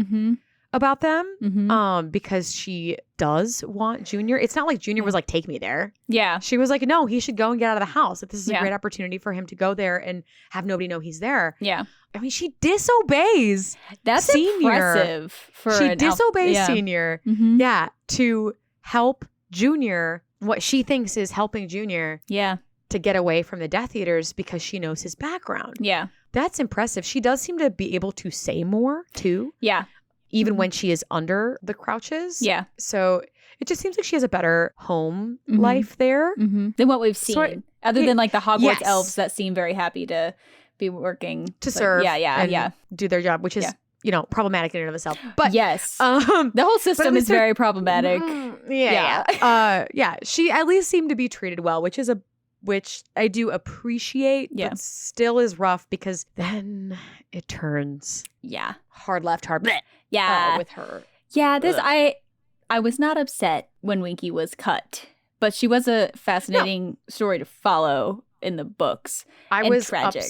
Speaker 2: about them because she does want Junior. It's not like Junior was like, take me there. Yeah. She was like, no, he should go and get out of the house. That this is a great opportunity for him to go there and have nobody know he's there. Yeah. I mean, she disobeys
Speaker 1: That's
Speaker 2: Senior.
Speaker 1: Impressive.
Speaker 2: She disobeys Senior. Yeah. To help Junior, what she thinks is helping Junior. Yeah. To get away from the Death Eaters because she knows his background. Yeah. That's impressive. She does seem to be able to say more too. Yeah. Even when she is under the Crouches. Yeah. So it just seems like she has a better home life there.
Speaker 1: Than what we've seen. Other than like the Hogwarts elves that seem very happy to be working.
Speaker 2: To serve.
Speaker 1: Yeah.
Speaker 2: Do their job, which is, problematic in and of itself. But
Speaker 1: yes. The whole system is very problematic.
Speaker 2: She at least seemed to be treated well, which I do appreciate, but still is rough because then it turns hard left, hard bleh, with her.
Speaker 1: Yeah, I was not upset when Winky was cut, but she was a fascinating story to follow in the books.
Speaker 2: I was
Speaker 1: tragic.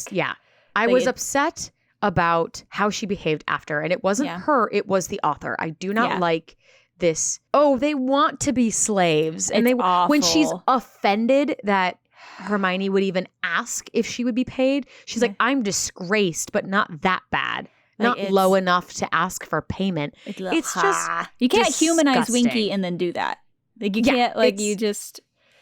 Speaker 2: I was upset about how she behaved after. And it wasn't her, it was the author. I do not like this. Oh, they want to be slaves. And
Speaker 1: It's awful.
Speaker 2: when she's offended that Hermione would even ask if she would be paid, she's like, I'm disgraced, but not that bad.
Speaker 1: Like,
Speaker 2: not low enough to ask for payment. It's just
Speaker 1: you can't humanize
Speaker 2: disgusting.
Speaker 1: Winky and then do that. Like you can't. Like you just.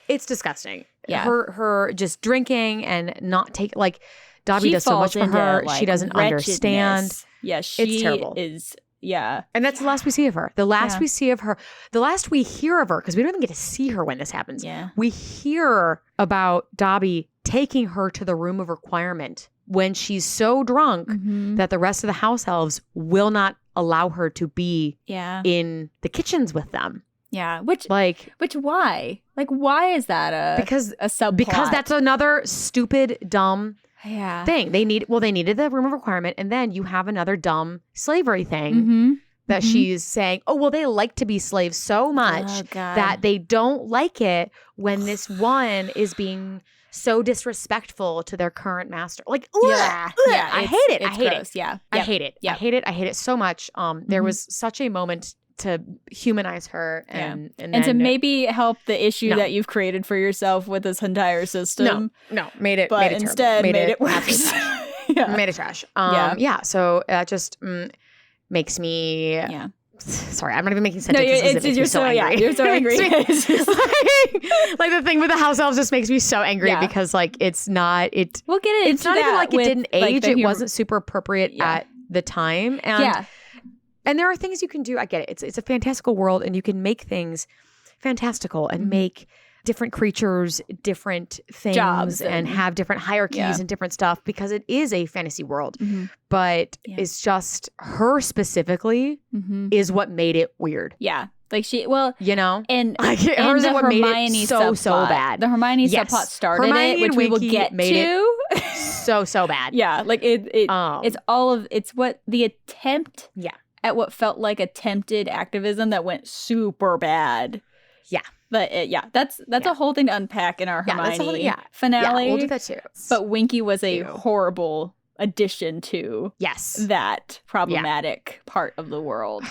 Speaker 2: It's disgusting.
Speaker 1: Yeah.
Speaker 2: Her just drinking and not take like Dobby does so much for her.
Speaker 1: Like,
Speaker 2: she doesn't understand.
Speaker 1: Yeah, she
Speaker 2: it's terrible.
Speaker 1: is. Yeah,
Speaker 2: and that's the last we see of her. The last we see of her. The last we hear of her, because we don't even get to see her when this happens.
Speaker 1: Yeah,
Speaker 2: we hear about Dobby taking her to the room of requirement when she's so drunk that the rest of the house elves will not allow her to be in the kitchens with them.
Speaker 1: Yeah, which why? Like, why is that a subplot?
Speaker 2: Because that's another stupid, dumb thing. They needed the room of requirement, and then you have another dumb slavery thing that she's saying, oh, well, they like to be slaves so much that they don't like it when this one is being so disrespectful to their current master. Like, I hate it. I hate it.
Speaker 1: Yeah.
Speaker 2: I hate it. I hate it. I hate it so much. There was such a moment to humanize her and
Speaker 1: to maybe help the issue that you've created for yourself with this entire system.
Speaker 2: No, made it
Speaker 1: instead made it worse.
Speaker 2: Made it trash. So that just makes me sorry, I'm not even making sentences.
Speaker 1: You're so angry. You're so angry.
Speaker 2: like the thing with the house elves just makes me so angry because like it's not it.
Speaker 1: We'll get into
Speaker 2: it's not even like it didn't age.
Speaker 1: Like
Speaker 2: it wasn't super appropriate at the time. And there are things you can do. I get it. It's a fantastical world, and you can make things fantastical and make different creatures, different things,
Speaker 1: jobs
Speaker 2: and have different hierarchies and different stuff because it is a fantasy world. But it's just her specifically is what made it weird.
Speaker 1: Yeah. Like
Speaker 2: and
Speaker 1: like,
Speaker 2: hers
Speaker 1: the
Speaker 2: is what
Speaker 1: Hermione
Speaker 2: made it so bad.
Speaker 1: The Hermione subplot started
Speaker 2: Hermione
Speaker 1: it, which we will get
Speaker 2: made
Speaker 1: to.
Speaker 2: It so bad.
Speaker 1: Yeah, like it's what the attempt at what felt like attempted activism that went super bad. Yeah. But that's a whole thing to unpack in our Hermione finale.
Speaker 2: Yeah, we'll do that too.
Speaker 1: But Winky was a horrible addition to that problematic part of the world.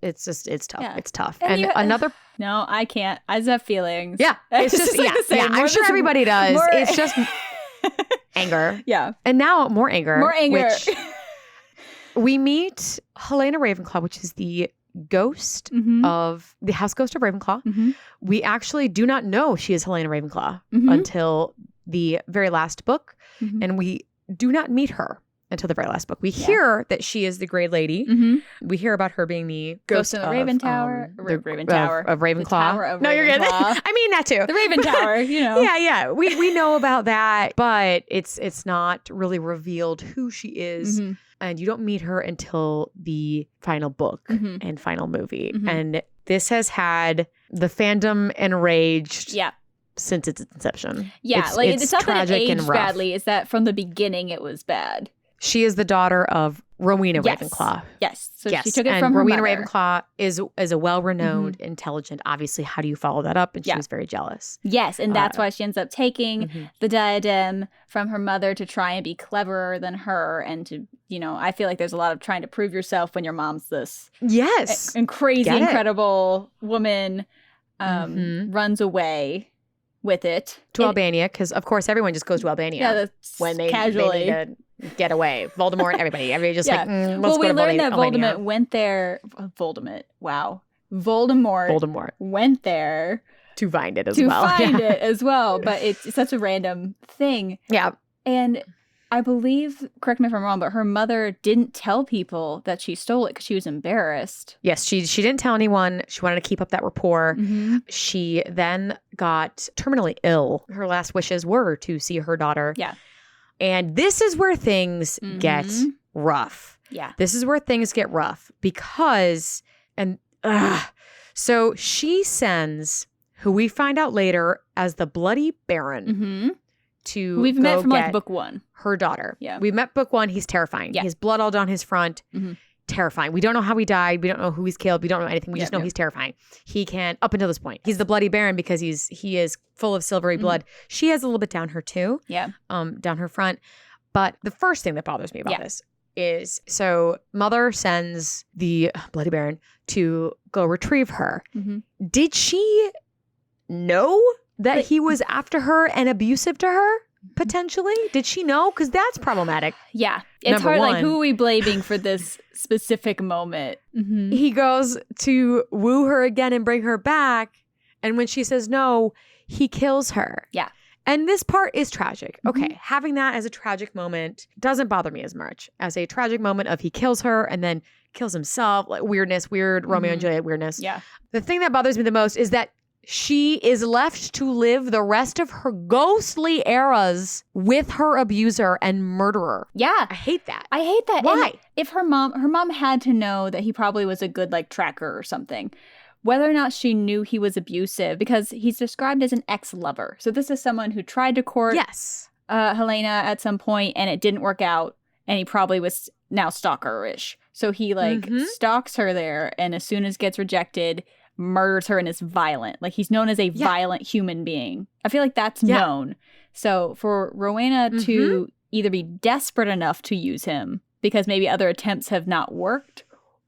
Speaker 2: It's tough.
Speaker 1: Yeah.
Speaker 2: It's tough. And another...
Speaker 1: No, I can't. I just have feelings.
Speaker 2: Yeah. It's just I'm sure everybody does. It's just anger.
Speaker 1: Yeah.
Speaker 2: And now more anger.
Speaker 1: More anger.
Speaker 2: Which we meet Helena Ravenclaw, which is the ghost of the house ghost of Ravenclaw. We actually do not know she is Helena Ravenclaw until the very last book. And we do not meet her until the very last book. We hear that she is the Grey Lady. We hear about her being the ghost
Speaker 1: in the
Speaker 2: of
Speaker 1: Raven Tower.
Speaker 2: Raven Tower of Ravenclaw.
Speaker 1: Tower of
Speaker 2: no,
Speaker 1: Ravenclaw.
Speaker 2: You're good. I mean that too.
Speaker 1: The Raven Tower,
Speaker 2: Yeah. We know about that, but it's not really revealed who she is. And you don't meet her until the final book and final movie. And this has had the fandom enraged since its inception.
Speaker 1: Yeah, it's not that it aged badly. It's that from the beginning it was bad.
Speaker 2: She is the daughter of Rowena Ravenclaw.
Speaker 1: Yes. So she took it from her
Speaker 2: Rowena
Speaker 1: mother.
Speaker 2: Ravenclaw is a well-renowned, intelligent. Obviously, how do you follow that up? And she was very jealous.
Speaker 1: Yes, and that's why she ends up taking the diadem from her mother to try and be cleverer than her. And to, I feel like there's a lot of trying to prove yourself when your mom's this and crazy, incredible woman runs away with it.
Speaker 2: To Albania, because of course everyone just goes to Albania when they need to get away. Voldemort, everybody just let's go
Speaker 1: we
Speaker 2: to
Speaker 1: learned that
Speaker 2: Albania.
Speaker 1: Voldemort went there. Voldemort went there
Speaker 2: to find it as
Speaker 1: well. But it's such a random thing.
Speaker 2: Yeah.
Speaker 1: And I believe, correct me if I'm wrong, but her mother didn't tell people that she stole it because she was embarrassed.
Speaker 2: Yes, she didn't tell anyone. She wanted to keep up that rapport. She then got terminally ill. Her last wishes were to see her daughter.
Speaker 1: Yeah.
Speaker 2: And this is where things get rough.
Speaker 1: Yeah.
Speaker 2: This is where things get rough because, so she sends, who we find out later as the Bloody Baron, to
Speaker 1: we've met from like book one.
Speaker 2: Her daughter.
Speaker 1: Yeah.
Speaker 2: We've met book one. He's terrifying.
Speaker 1: Yeah.
Speaker 2: He has blood all down his front. Terrifying. We don't know how he died. We don't know who he's killed. We don't know anything. We just know he's terrifying. He can, up until this point, he's the Bloody Baron because he is full of silvery blood. She has a little bit down her too.
Speaker 1: Yeah.
Speaker 2: Down her front. But the first thing that bothers me about this is, so Mother sends the Bloody Baron to go retrieve her.
Speaker 1: Mm-hmm.
Speaker 2: Did she know that he was after her and abusive to her? Potentially? Did she know? Because that's problematic.
Speaker 1: Yeah. It's
Speaker 2: Number
Speaker 1: hard.
Speaker 2: one.
Speaker 1: Like, who are we blaming for this specific moment? Mm-hmm.
Speaker 2: He goes to woo her again and bring her back. And when she says no, he kills her.
Speaker 1: Yeah.
Speaker 2: And this part is tragic.
Speaker 1: Mm-hmm.
Speaker 2: Okay. Having that as a tragic moment doesn't bother me as much as a tragic moment of he kills her and then kills himself. Like weirdness, weird Romeo and Juliet weirdness.
Speaker 1: Yeah.
Speaker 2: The thing that bothers me the most is that she is left to live the rest of her ghostly eras with her abuser and murderer.
Speaker 1: Yeah.
Speaker 2: I hate that.
Speaker 1: I hate that.
Speaker 2: Why?
Speaker 1: And if her mom had to know that he probably was a good like tracker or something. Whether or not she knew he was abusive, because he's described as an ex-lover. So this is someone who tried to court
Speaker 2: Yes.
Speaker 1: Helena at some point and it didn't work out. And he probably was now stalker-ish. So he like stalks her there and as soon as gets rejected, murders her and is violent. Like he's known as a violent human being. I feel like that's known. So for Rowena to either be desperate enough to use him because maybe other attempts have not worked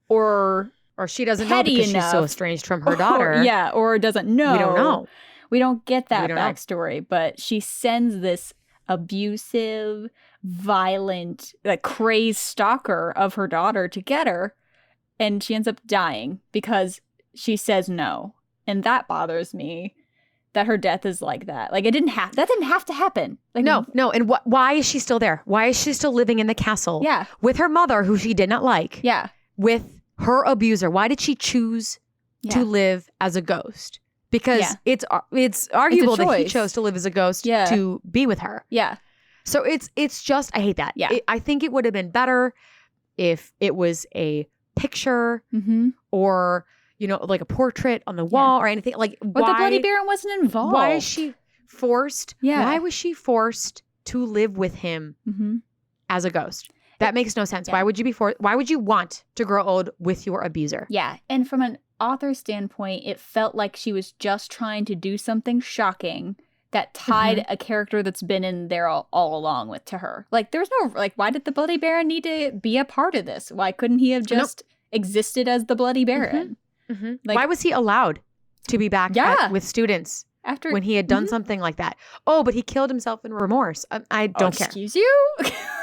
Speaker 1: or
Speaker 2: she doesn't know because she's so estranged from her daughter.
Speaker 1: Or doesn't know.
Speaker 2: We don't know.
Speaker 1: We don't get that backstory, but she sends this abusive, violent, like crazed stalker of her daughter to get her and she ends up dying because she says no. And that bothers me that her death is like that. Like that didn't have to happen. Like
Speaker 2: No. And why is she still there? Why is she still living in the castle?
Speaker 1: Yeah.
Speaker 2: With her mother, who she did not like.
Speaker 1: Yeah.
Speaker 2: With her abuser. Why did she choose to live as a ghost? Because it's arguable that he chose to live as a ghost to be with her.
Speaker 1: Yeah.
Speaker 2: So it's just, I hate that.
Speaker 1: Yeah.
Speaker 2: I think it would have been better if it was a picture or like a portrait on the wall or anything. Like,
Speaker 1: but the Bloody Baron wasn't involved.
Speaker 2: Why is she forced?
Speaker 1: Yeah.
Speaker 2: Why was she forced to live with him as a ghost? That makes no sense. Yeah. Why would you be why would you want to grow old with your abuser?
Speaker 1: Yeah. And from an author standpoint, it felt like she was just trying to do something shocking that tied a character that's been in there all along to her. Like, there's no, like, why did the Bloody Baron need to be a part of this? Why couldn't he have just existed as the Bloody Baron?
Speaker 2: Like, why was he allowed to be back with students after when he had done something like that? Oh, but he killed himself in remorse. I don't care.
Speaker 1: Excuse you?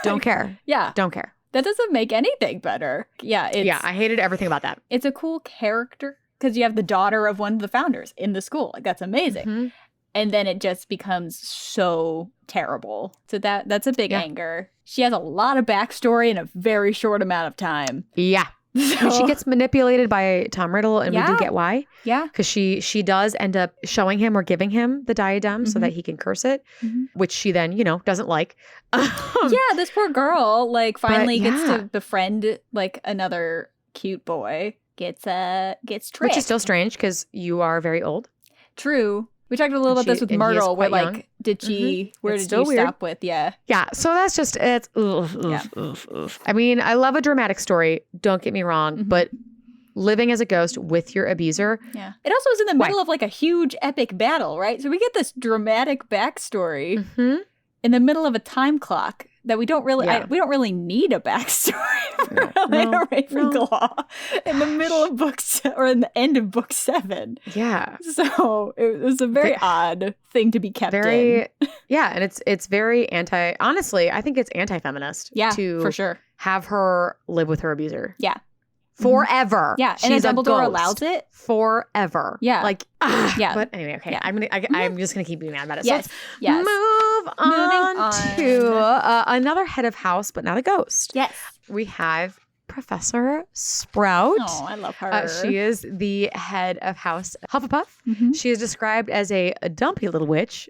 Speaker 2: Don't care.
Speaker 1: Yeah.
Speaker 2: Don't care.
Speaker 1: That doesn't make anything better. Yeah.
Speaker 2: I hated everything about that.
Speaker 1: It's a cool character because you have the daughter of one of the founders in the school. Like, that's amazing. And then it just becomes so terrible. So that's a big anger. She has a lot of backstory in a very short amount of time.
Speaker 2: Yeah. So, she gets manipulated by Tom Riddle, and we do get why. Yeah. Because she does end up showing him or giving him the diadem so that he can curse it, which she then, doesn't like.
Speaker 1: This poor girl, like, finally gets to befriend, like, another cute boy. Gets tricked.
Speaker 2: Which is still strange because you are very old.
Speaker 1: True. We talked a little about this with Myrtle, where, like, did she, where did you stop with? Yeah.
Speaker 2: Yeah. So that's just, it's, I mean, I love a dramatic story. Don't get me wrong. But living as a ghost with your abuser.
Speaker 1: Yeah. It also is in the middle of, like, a huge epic battle, right? So we get this dramatic backstory in the middle of a time clock that we don't really, we don't really need a backstory for Helena Ravenclaw in the middle of or in the end of book 7.
Speaker 2: Yeah.
Speaker 1: So it was a very odd thing to be kept in.
Speaker 2: Yeah. And it's very honestly, I think it's anti-feminist.
Speaker 1: Yeah,
Speaker 2: to
Speaker 1: for sure.
Speaker 2: Have her live with her abuser.
Speaker 1: Yeah.
Speaker 2: Forever.
Speaker 1: Yeah. And Dumbledore allows it.
Speaker 2: Forever.
Speaker 1: Yeah.
Speaker 2: Like, But anyway, okay. Yeah. I'm just going to keep being mad about it.
Speaker 1: Yes.
Speaker 2: So let's move on to another head of house, but not a ghost.
Speaker 1: Yes.
Speaker 2: We have Professor Sprout.
Speaker 1: Oh, I love her.
Speaker 2: She is the head of House Hufflepuff. She is described as a dumpy little witch,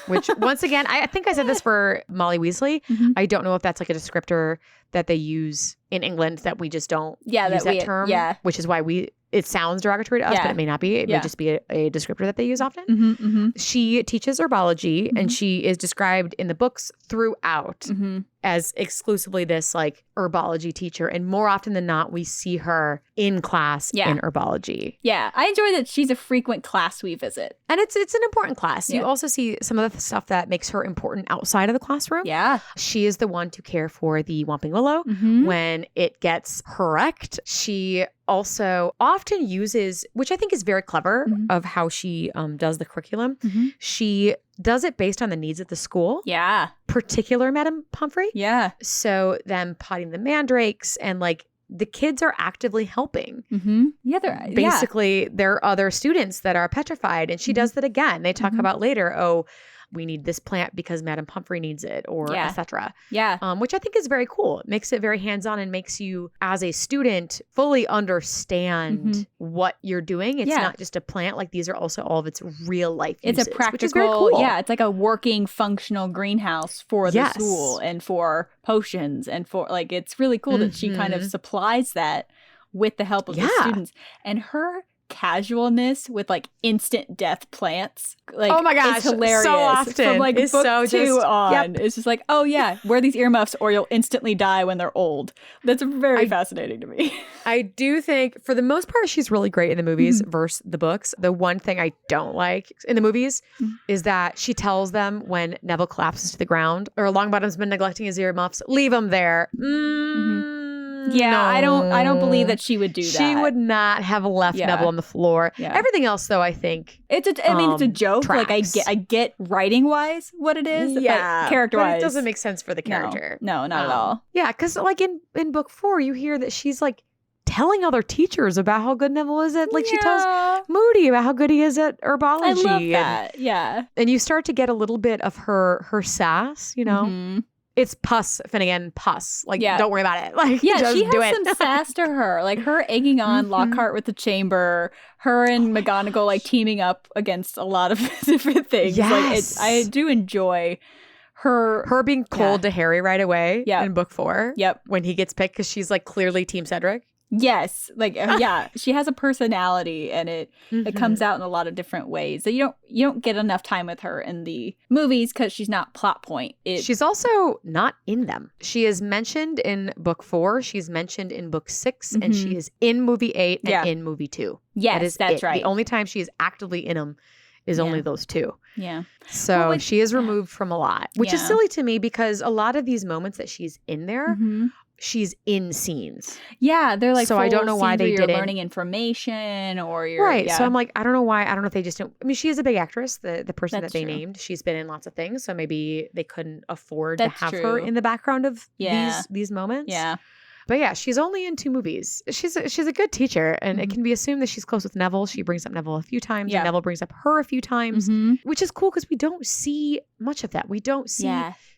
Speaker 2: which once again, I think I said this for Molly Weasley. I don't know if that's like a descriptor that they use in England that we just don't use that term. Yeah. Which is why it sounds derogatory to us, but it may not be. It may just be a descriptor that they use often. She teaches herbology and she is described in the books throughout as exclusively this like herbology teacher. And more often than not, we see her in class in herbology.
Speaker 1: Yeah. I enjoy that she's a frequent class we visit.
Speaker 2: And it's an important class. You also see some of the stuff that makes her important outside of the classroom.
Speaker 1: Yeah.
Speaker 2: She is the one to care for the Whomping Willow when it gets wrecked. She also often uses, which I think is very clever of how she does the curriculum. She does it based on the needs of the school.
Speaker 1: Yeah.
Speaker 2: Particular Madame Pomfrey.
Speaker 1: Yeah.
Speaker 2: So them potting the mandrakes and like the kids are actively helping.
Speaker 1: Yeah, they're
Speaker 2: basically there are other students that are petrified, and she does that again. They talk about later, oh, we need this plant because Madame Pomfrey needs it, or etc.
Speaker 1: Yeah.
Speaker 2: Which I think is very cool. It makes it very hands-on and makes you, as a student, fully understand what you're doing. It's not just a plant. Like, these are also all of its real life uses,
Speaker 1: it's a practical,
Speaker 2: which is very cool.
Speaker 1: Yeah, it's like a working, functional greenhouse for the school and for potions and for, like, it's really cool that she kind of supplies that with the help of the students. And her casualness with like instant death plants, like,
Speaker 2: oh my gosh,
Speaker 1: it's hilarious.
Speaker 2: So often
Speaker 1: from like
Speaker 2: it's
Speaker 1: book
Speaker 2: so
Speaker 1: 2
Speaker 2: just,
Speaker 1: on, it's just like, oh yeah, wear these earmuffs or you'll instantly die when they're old. That's very fascinating to me.
Speaker 2: I do think for the most part she's really great in the movies versus the books. The one thing I don't like in the movies is that she tells them when Neville collapses to the ground, or Longbottom's been neglecting his earmuffs, leave them there.
Speaker 1: Yeah,
Speaker 2: no.
Speaker 1: I don't believe that she would do that.
Speaker 2: She would not have left Neville on the floor. Yeah. Everything else, though, I think
Speaker 1: it's a joke.
Speaker 2: Tracks.
Speaker 1: Like I get writing wise what it is.
Speaker 2: Yeah,
Speaker 1: but character wise,
Speaker 2: it doesn't make sense for the character.
Speaker 1: No, not at all.
Speaker 2: Yeah, because like in book 4, you hear that she's like telling other teachers about how good Neville is at, like she tells Moody about how good he is at herbology.
Speaker 1: I love that. Yeah,
Speaker 2: and you start to get a little bit of her sass, you know. It's pus, Finnegan, pus. Like, don't worry about it. Like, just
Speaker 1: she
Speaker 2: do
Speaker 1: has
Speaker 2: it.
Speaker 1: some sass to her. Like, her egging on Lockhart with the chamber, her and McGonagall, like, teaming up against a lot of different things.
Speaker 2: Yes.
Speaker 1: Like, I do enjoy her
Speaker 2: being cold to Harry right away in book 4.
Speaker 1: Yep.
Speaker 2: When he gets picked, because she's, like, clearly Team Cedric.
Speaker 1: Yes. Like, she has a personality, and it comes out in a lot of different ways. So you don't get enough time with her in the movies because she's not plot point.
Speaker 2: She's also not in them. She is mentioned in book 4. She's mentioned in book 6, and she is in movie 8 and in movie 2.
Speaker 1: Yes, that's right.
Speaker 2: The only time she is actively in them is only those 2.
Speaker 1: Yeah.
Speaker 2: So she is removed from a lot, which is silly to me because a lot of these moments that she's in there, she's in scenes.
Speaker 1: Yeah, they're like,
Speaker 2: so I don't know why they didn't.
Speaker 1: Learning information or you're
Speaker 2: right. So I'm like, I don't know why. I don't know if they just don't. I mean, she is a big actress. The person that they named, she's been in lots of things. So maybe they couldn't afford to have her in the background of these moments.
Speaker 1: Yeah.
Speaker 2: But yeah, she's only in 2 movies. She's a good teacher, and it can be assumed that she's close with Neville. She brings up Neville a few times, and Neville brings up her a few times, which is cool because we don't see much of that. We don't see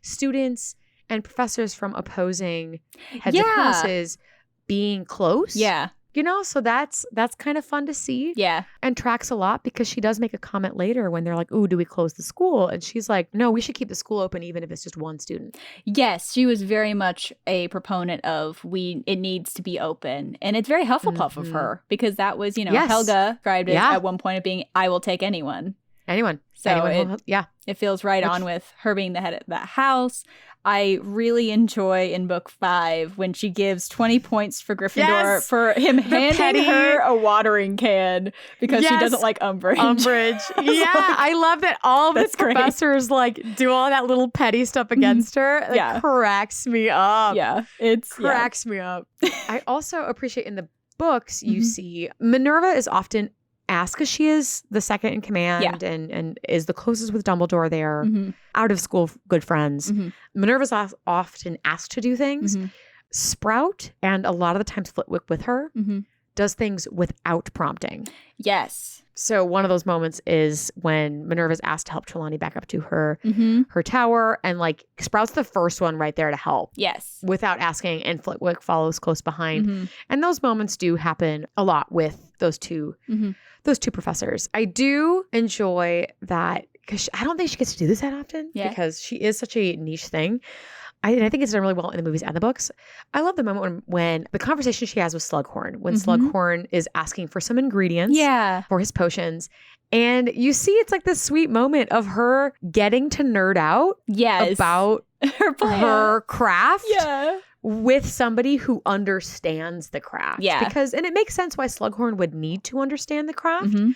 Speaker 2: students and professors from opposing heads of classes being close.
Speaker 1: Yeah.
Speaker 2: You know, so that's kind of fun to see.
Speaker 1: Yeah.
Speaker 2: And tracks a lot because she does make a comment later when they're like, ooh, do we close the school? And she's like, no, we should keep the school open even if it's just one student.
Speaker 1: Yes, she was very much a proponent of it needs to be open. And it's very Hufflepuff of her because that was, Helga described it at one point of being, I will take anyone.
Speaker 2: Anyone.
Speaker 1: So it feels right on with her being the head of that house. I really enjoy in book 5 when she gives 20 points for Gryffindor for him handing her a watering can because she doesn't like Umbridge.
Speaker 2: I love that all the professors like do all that little petty stuff against her. Like, cracks me up.
Speaker 1: Yeah, it
Speaker 2: cracks me up. I also appreciate in the books you see Minerva is often asked because she is the second in command and is the closest with Dumbledore. They are out of school good friends. Minerva's often asked to do things. Sprout, and a lot of the times Flitwick with her, does things without prompting.
Speaker 1: Yes.
Speaker 2: So one of those moments is when Minerva's asked to help Trelawney back up to her tower, and like Sprout's the first one right there to help.
Speaker 1: Yes.
Speaker 2: Without asking, and Flitwick follows close behind. And those moments do happen a lot with those two professors. I do enjoy that because I don't think she gets to do this that often because she is such a niche thing. I think it's done really well in the movies and the books. I love the moment when the conversation she has with Slughorn, when Slughorn is asking for some ingredients for his potions. And you see it's like this sweet moment of her getting to nerd out about her craft
Speaker 1: Yeah.
Speaker 2: with somebody who understands the craft.
Speaker 1: Yeah.
Speaker 2: Because, and it makes sense why Slughorn would need to understand the craft.
Speaker 1: Mhm.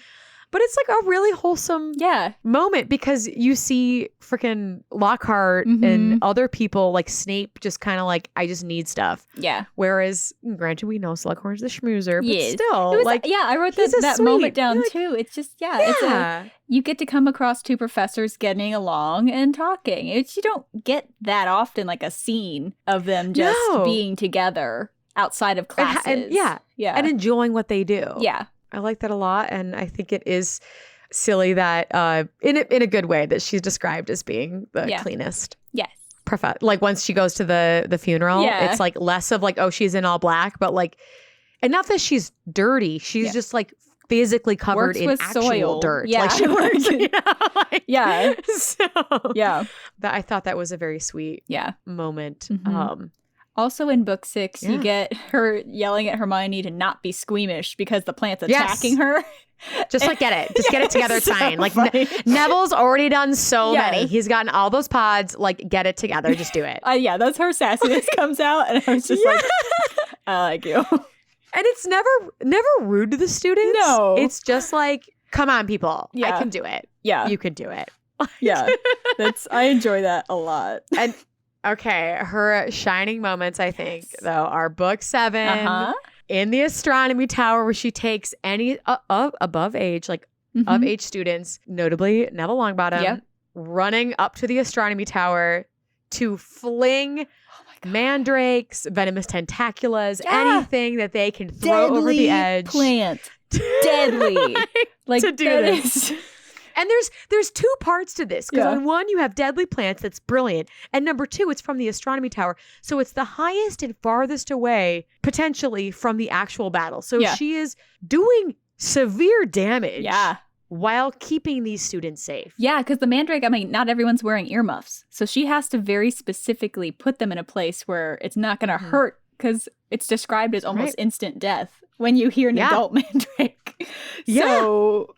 Speaker 2: But it's like a really wholesome moment because you see freaking Lockhart and other people like Snape just kind of like, I just need stuff.
Speaker 1: Yeah.
Speaker 2: Whereas, granted, we know Slughorn's the schmoozer, but
Speaker 1: Yes.
Speaker 2: still,
Speaker 1: It was,
Speaker 2: like,
Speaker 1: I wrote that moment down too. It's just, it's you get to come across two professors getting along and talking. You don't get that often, like a scene of them just being together outside of classes.
Speaker 2: And enjoying what they do.
Speaker 1: Yeah.
Speaker 2: I like that a lot, and I think it is silly that, in a good way, that she's described as being the cleanest.
Speaker 1: Yes.
Speaker 2: Like once she goes to the funeral, it's like less of like, oh, she's in all black, but like, and not that she's dirty, she's just like physically covered in actual soil. Dirt.
Speaker 1: Yeah.
Speaker 2: Like she works,
Speaker 1: So
Speaker 2: I thought that was a very sweet moment.
Speaker 1: Also in book 6, you get her yelling at Hermione to not be squeamish because the plant's attacking her.
Speaker 2: Just like get it. Just get it together, it's fine. Like Neville's already done so many. He's gotten all those pods. Like get it together. Just do it.
Speaker 1: That's her sassiness comes out. And I was just like, I like you. And
Speaker 2: it's never rude to the students.
Speaker 1: No.
Speaker 2: It's just like, come on, people. I can do it.
Speaker 1: Yeah.
Speaker 2: You can do it.
Speaker 1: I enjoy that a lot.
Speaker 2: And okay, her shining moments, I think, though, are book 7 in the astronomy tower where she takes any above age, like of age students, notably Neville Longbottom, running up to the astronomy tower to fling mandrakes, venomous tentaculas, anything that they can throw over the edge.
Speaker 1: Plant. Deadly.
Speaker 2: Like to do this. And there's 2 parts to this. Because on one, you have deadly plants. That's brilliant. And number 2, it's from the astronomy tower. So it's the highest and farthest away, potentially, from the actual battle. So she is doing severe damage while keeping these students safe.
Speaker 1: Yeah, because the mandrake, not everyone's wearing earmuffs. So she has to very specifically put them in a place where it's not going to hurt because it's described as almost instant death when you hear an adult mandrake. So,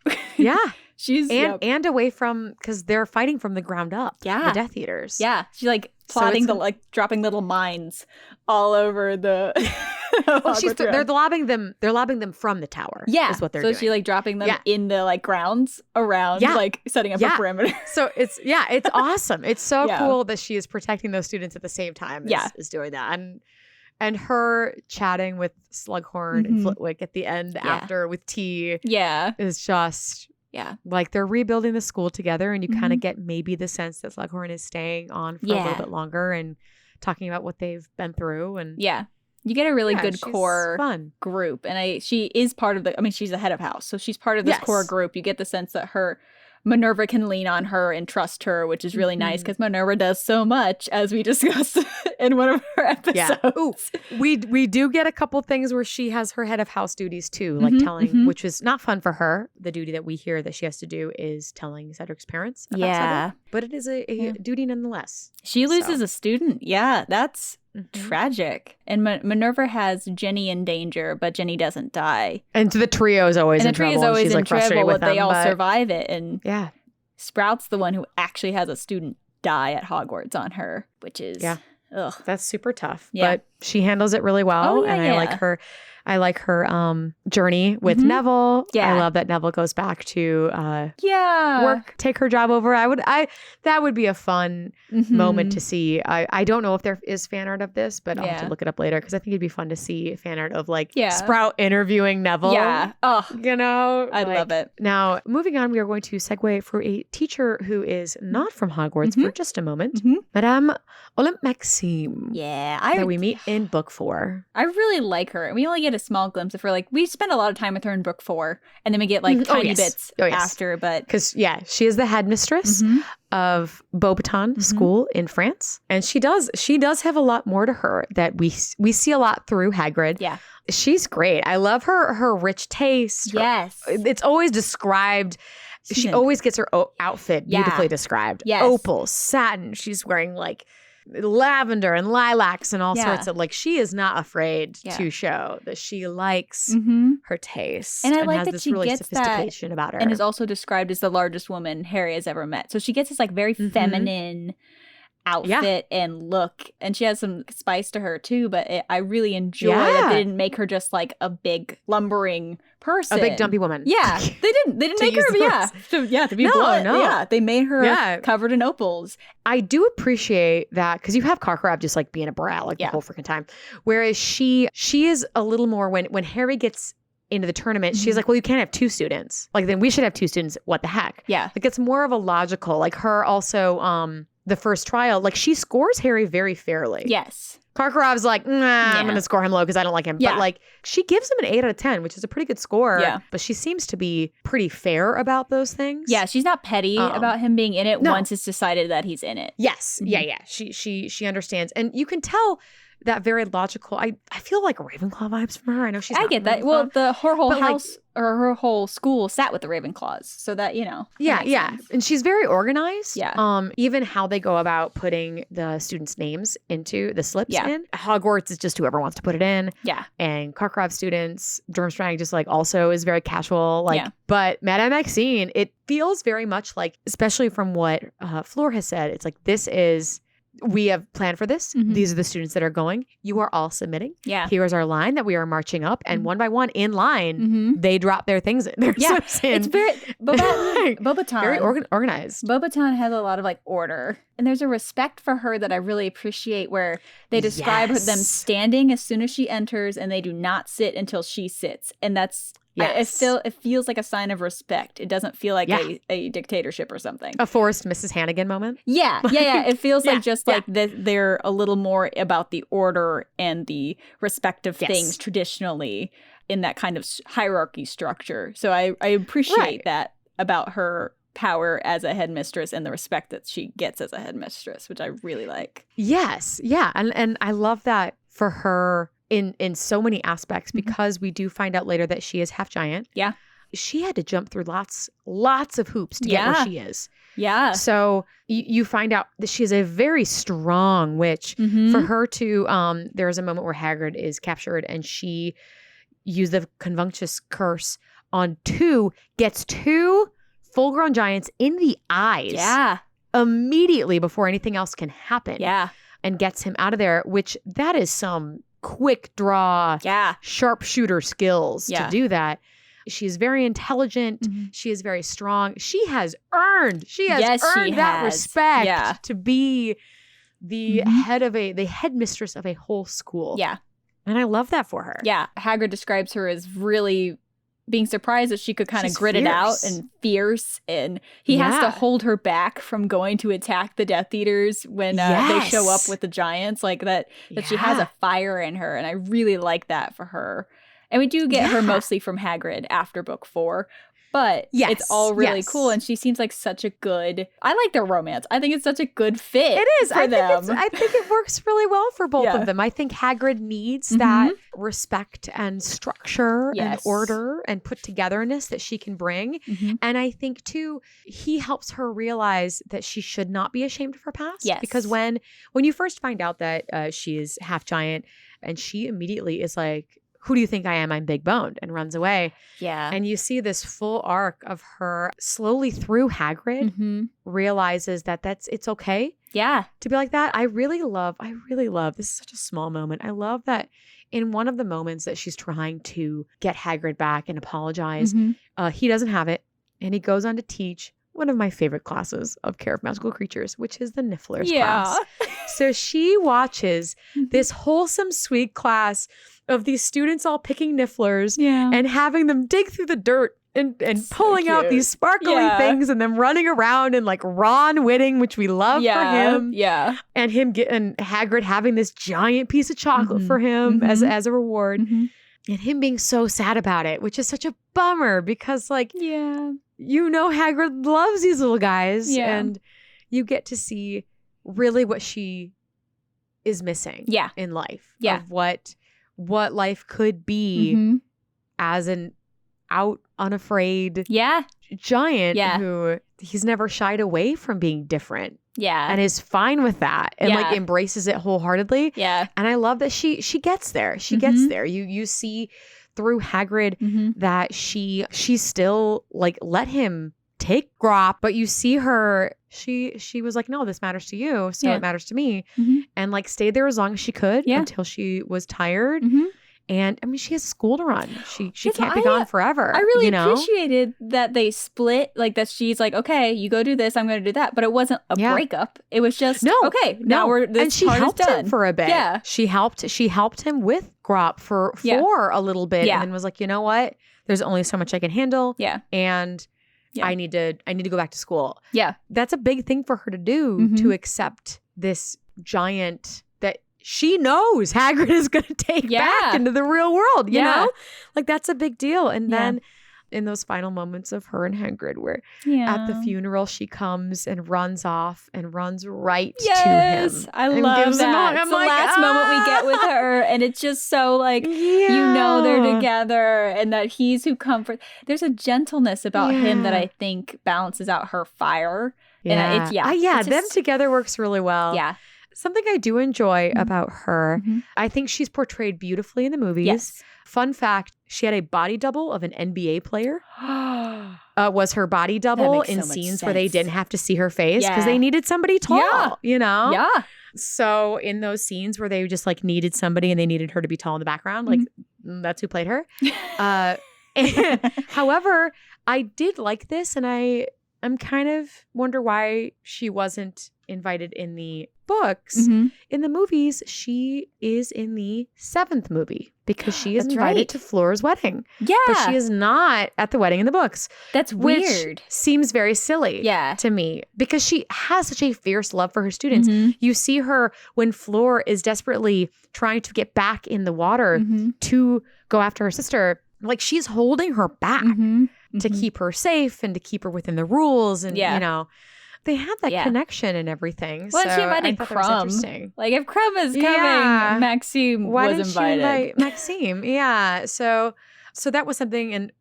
Speaker 1: she's
Speaker 2: and away from, because they're fighting from the ground up.
Speaker 1: Yeah,
Speaker 2: the Death Eaters.
Speaker 1: Yeah, she's like plotting dropping little mines all over the.
Speaker 2: They're lobbing them from the tower.
Speaker 1: Yeah,
Speaker 2: is what they're doing.
Speaker 1: So she like dropping them in the like grounds around, like setting up a perimeter.
Speaker 2: So it's awesome. It's so cool that she is protecting those students at the same time. Is doing that and her chatting with Slughorn and Flitwick at the end after with T. Is just. Yeah. Like they're rebuilding the school together and you kind of get maybe the sense that Slughorn is staying on for a little bit longer and talking about what they've been through. And
Speaker 1: you get a really good core group. And she is part of she's the head of house. So she's part of this core group. You get the sense that Minerva can lean on her and trust her, which is really nice because Minerva does so much, as we discussed in one of her episodes.
Speaker 2: Yeah. Ooh, we do get a couple things where she has her head of house duties too, like telling, which is not fun for her. The duty that we hear that she has to do is telling Cedric's parents about Cedric, but it is a duty nonetheless.
Speaker 1: She loses a student. Yeah, that's tragic. And Minerva has Jenny in danger, but Jenny doesn't die.
Speaker 2: And the trio is always in trouble.
Speaker 1: And the trio is always
Speaker 2: she's
Speaker 1: in
Speaker 2: like frustrated
Speaker 1: trouble, but they all
Speaker 2: them,
Speaker 1: survive it. And Sprout's the one who actually has a student die at Hogwarts on her, which is
Speaker 2: that's super tough. But she handles it really well. And I like her journey with Neville. Yeah. I love that Neville goes back to work, take her job over. That would be a fun moment to see. I don't know if there is fan art of this, but I'll have to look it up later because I think it'd be fun to see fan art of like Sprout interviewing Neville.
Speaker 1: Yeah. Oh,
Speaker 2: I
Speaker 1: love it.
Speaker 2: Now, moving on, we are going to segue for a teacher who is not from Hogwarts for just a moment. Madame Olympe Maxime.
Speaker 1: Yeah.
Speaker 2: That we meet in book 4.
Speaker 1: I really like her. We only get a small glimpse of her. Like, we spend a lot of time with her in book 4, and then we get like tiny bits after. But
Speaker 2: because she is the headmistress of Beauxbaton School in France, and she does have a lot more to her that we see a lot through Hagrid.
Speaker 1: Yeah,
Speaker 2: she's great. I love her rich taste. It's always described. She always gets her outfit beautifully described. Opal, satin. She's wearing like lavender and lilacs and all sorts of, like, she is not afraid to show that she likes her taste
Speaker 1: and I like
Speaker 2: has
Speaker 1: that
Speaker 2: this
Speaker 1: she
Speaker 2: really
Speaker 1: gets
Speaker 2: sophistication about her,
Speaker 1: and is also described as the largest woman Harry has ever met. So she gets this like very feminine outfit and look. And she has some spice to her too, but I really enjoy that they didn't make her just like a big lumbering person.
Speaker 2: A big dumpy woman.
Speaker 1: Yeah. They didn't make her, to be blunt.
Speaker 2: No.
Speaker 1: Yeah. They made her covered in opals.
Speaker 2: I do appreciate that because you have Karkaroff just like being a brat like the whole freaking time. Whereas she is a little more when Harry gets into the tournament, she's like, well, you can't have 2 students. Like, then we should have 2 students. What the heck?
Speaker 1: Yeah.
Speaker 2: Like, it's more of a logical, like her also, the first trial, like she scores Harry very fairly.
Speaker 1: Yes.
Speaker 2: Karkaroff's like, I'm going to score him low because I don't like him.
Speaker 1: Yeah.
Speaker 2: But like, she gives him an 8 out of 10, which is a pretty good score.
Speaker 1: Yeah.
Speaker 2: But she seems to be pretty fair about those things.
Speaker 1: Yeah. She's not petty about him being in it once it's decided that he's in it.
Speaker 2: Yes. Mm-hmm. Yeah. She understands. And you can tell that very logical. I feel like Ravenclaw vibes from her. I know she's not
Speaker 1: get that.
Speaker 2: Ravenclaw,
Speaker 1: well, her whole house or her whole school sat with the Ravenclaws, so that
Speaker 2: Yeah.
Speaker 1: Sense.
Speaker 2: And she's very organized.
Speaker 1: Yeah.
Speaker 2: Even how they go about putting the students' names into the slips in. Hogwarts is just whoever wants to put it in.
Speaker 1: Yeah.
Speaker 2: And Karkaroff students, Durmstrang just like also is very casual. But Madame Maxine, it feels very much like, especially from what Fleur has said, it's like we have planned for this. Mm-hmm. These are the students that are going. You are all submitting.
Speaker 1: Yeah.
Speaker 2: Here's our line that we are marching up. And one by one in line, they drop their things in. Their slips in.
Speaker 1: It's very Beauxbaton.
Speaker 2: Very organized.
Speaker 1: Beauxbaton has a lot of like order. And there's a respect for her that I really appreciate where they describe them standing as soon as she enters and they do not sit until she sits. And that's... Yes. It feels like a sign of respect. It doesn't feel like a dictatorship or something.
Speaker 2: A forced Mrs. Hannigan moment.
Speaker 1: Yeah. It feels like like they're a little more about the order and the respect of things traditionally in that kind of hierarchy structure. So I appreciate that about her power as a headmistress and the respect that she gets as a headmistress, which I really like.
Speaker 2: Yes. Yeah. And I love that for her in so many aspects, because we do find out later that she is half giant.
Speaker 1: Yeah.
Speaker 2: She had to jump through lots of hoops to get where she is.
Speaker 1: Yeah.
Speaker 2: So you find out that she is a very strong witch. For her to, there's a moment where Hagrid is captured and she used the conjunctious curse on 2, gets 2 full-grown giants in the eyes.
Speaker 1: Yeah.
Speaker 2: Immediately before anything else can happen.
Speaker 1: Yeah.
Speaker 2: And gets him out of there, which that is some quick draw, sharpshooter skills to do that. She is very intelligent. She is very strong. She has earned that respect to be the the headmistress of a whole school.
Speaker 1: Yeah.
Speaker 2: And I love that for her.
Speaker 1: Yeah. Hagrid describes her as really being surprised that she could kind of grit it out and fierce. And he has to hold her back from going to attack the Death Eaters when they show up with the giants, like that she has a fire in her. And I really like that for her. And we do get her mostly from Hagrid after book 4. But it's all really cool. And she seems like such a good... I like their romance. I think it's such a good fit. It is. I
Speaker 2: think it works really well for both of them. I think Hagrid needs that respect and structure and order and put togetherness that she can bring. And I think, too, he helps her realize that she should not be ashamed of her past.
Speaker 1: Yes.
Speaker 2: Because when you first find out that she is half giant, and she immediately is like, who do you think I am? I'm big boned, and runs away. Yeah. And you see this full arc of her slowly through Hagrid realizes that it's okay. Yeah. To be like that. I really love, this is such a small moment. I love that in one of the moments that she's trying to get Hagrid back and apologize, he doesn't have it. And he goes on to teach one of my favorite classes of Care of Magical Creatures, which is the Nifflers class. So she watches this wholesome, sweet class of these students all picking Nifflers and having them dig through the dirt and pulling out these sparkly things and them running around and like Ron winning, which we love for him. Yeah. And and Hagrid having this giant piece of chocolate for him as a reward. And him being so sad about it, which is such a bummer because Hagrid loves these little guys and you get to see really what she is missing in life of what life could be as an out, unafraid giant who he's never shied away from being different. Yeah. And is fine with that and like embraces it wholeheartedly. Yeah. And I love that she gets there. She gets there. You see through Hagrid that she still like let him take Grop. But you see her, she was like, no, this matters to you. So it matters to me. And like stayed there as long as she could until she was tired. And I mean, she has school to run. She can't be gone forever.
Speaker 1: I really appreciated that they split, like that she's like, okay, you go do this, I'm going to do that. But it wasn't a breakup. It was just, okay, now we're, this
Speaker 2: and she
Speaker 1: part
Speaker 2: helped
Speaker 1: is done.
Speaker 2: him for a bit.
Speaker 1: Yeah.
Speaker 2: She helped him with Grop for a little bit. And then was like, you know what? There's only so much I can handle.
Speaker 1: Yeah.
Speaker 2: And I need to go back to school.
Speaker 1: Yeah.
Speaker 2: That's a big thing for her to do, to accept this giant that she knows Hagrid is going to take back into the real world, you know? Like, that's a big deal. And then in those final moments of her and Hagrid where at the funeral she comes and runs off and runs right to him.
Speaker 1: I love that. It's the like, last moment we get with her, and it's just so like, you know they're together and that he's who comforts. There's a gentleness about him that I think balances out her fire. And them together works really well. Yeah.
Speaker 2: Something I do enjoy about her, I think she's portrayed beautifully in the movies. Yes. Fun fact, she had a body double of an NBA player. Was her body double in scenes where they didn't have to see her face because they needed somebody tall, you know? Yeah. So in those scenes where they just like needed somebody and they needed her to be tall in the background, like that's who played her. However, I did like this, and I'm kind of wonder why she wasn't invited in the books. In the movies, she is in the 7th movie because she is invited to Fleur's wedding. Yeah. But she is not at the wedding in the books.
Speaker 1: That's weird.
Speaker 2: Which seems very silly to me because she has such a fierce love for her students. You see her when Fleur is desperately trying to get back in the water to go after her sister. Like, she's holding her back to keep her safe and to keep her within the rules. And, you know, they have that connection and everything.
Speaker 1: Well,
Speaker 2: so
Speaker 1: she invited Crumb. Like, if Crumb is coming, Maxime was invited. Why didn't she invite
Speaker 2: Maxime? Yeah. So that was something, an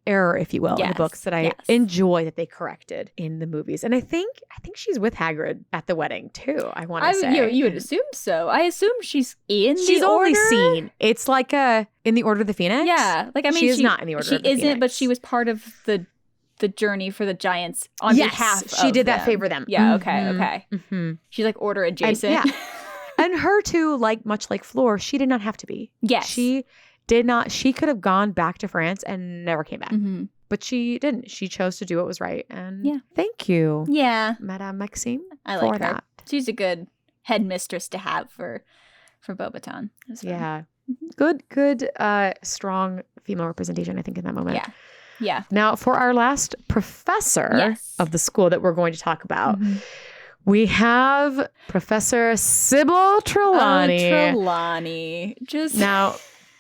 Speaker 2: error, if you will, in the books that I enjoy that they corrected in the movies. And I think she's with Hagrid at the wedding too, I want to say.
Speaker 1: You would assume so. I assume she's in
Speaker 2: She's
Speaker 1: the
Speaker 2: only
Speaker 1: order.
Speaker 2: seen. It's like in the Order of the Phoenix.
Speaker 1: Yeah. Like, I mean,
Speaker 2: she is not in the Order of the Phoenix.
Speaker 1: She isn't, but she was part of the journey for the Giants on behalf of
Speaker 2: she did that favor them.
Speaker 1: Yeah, okay. She's like order adjacent.
Speaker 2: And, and her too, like much like Fleur, she did not have to be. Yes. She did not. She could have gone back to France and never came back. But she didn't. She chose to do what was right. And thank you. Yeah. Madame Maxime.
Speaker 1: I like her. She's a good headmistress to have for Beauxbaton.
Speaker 2: Yeah. Good, strong female representation, I think, in that moment.
Speaker 1: Yeah. Yeah.
Speaker 2: Now, for our last professor of the school that we're going to talk about, we have Professor Sybil Trelawney.
Speaker 1: Trelawney.
Speaker 2: Now,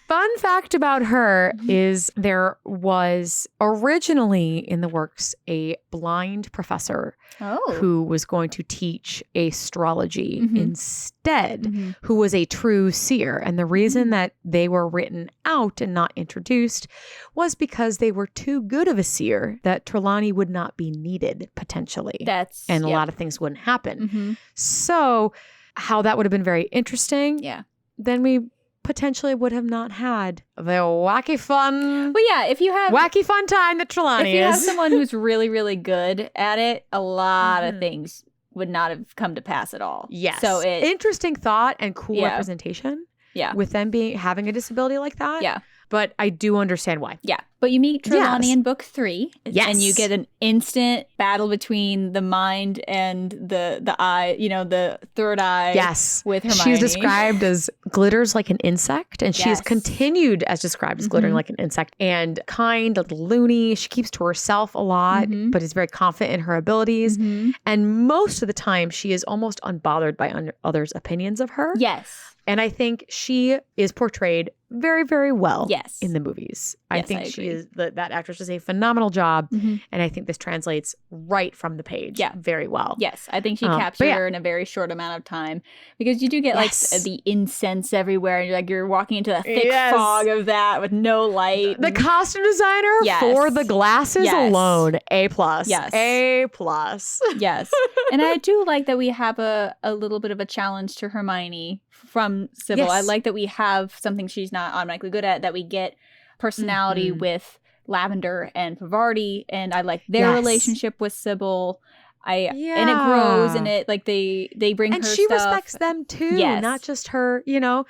Speaker 2: fun fact about her is there was originally in the works a blind professor who was going to teach astrology instead, who was a true seer. And the reason that they were written out and not introduced was because they were too good of a seer that Trelawney would not be needed potentially. And a lot of things wouldn't happen. So how that would have been very interesting. Yeah. Then we potentially would have not had the wacky fun.
Speaker 1: Well, yeah, if you have
Speaker 2: wacky fun time that Trelawney is.
Speaker 1: If you have someone who's really, really good at it, a lot of things would not have come to pass at all.
Speaker 2: Yes. So interesting thought and cool representation. Yeah. With them having a disability like that. Yeah. But I do understand why.
Speaker 1: Yeah. But you meet Trelawney in book 3. Yes. And you get an instant battle between the mind and the eye, you know, the third eye.
Speaker 2: Yes.
Speaker 1: With Hermione.
Speaker 2: She's described as glitters like an insect. And she is continued as described as glittering like an insect. And kind, a little loony. She keeps to herself a lot, but is very confident in her abilities. And most of the time, she is almost unbothered by others' opinions of her. Yes. And I think she is portrayed very, very well in the movies. I think she is that actress does a phenomenal job. And I think this translates right from the page very well.
Speaker 1: Yes. I think she captured her in a very short amount of time because you do get like the incense everywhere and you're walking into a thick fog of that with no light.
Speaker 2: The costume designer for the glasses alone, A+.
Speaker 1: Yes.
Speaker 2: A+.
Speaker 1: Yes. And I do like that we have a little bit of a challenge to Hermione from Sybil. I like that we have something she's not automatically good at, that we get personality with Lavender and Pavarti, and I like their
Speaker 2: Yes.
Speaker 1: relationship with Sybil. And it
Speaker 2: Yeah.
Speaker 1: grows, and it like they bring
Speaker 2: And
Speaker 1: her
Speaker 2: she
Speaker 1: stuff.
Speaker 2: respects them too,
Speaker 1: Yes.
Speaker 2: not just her, you know,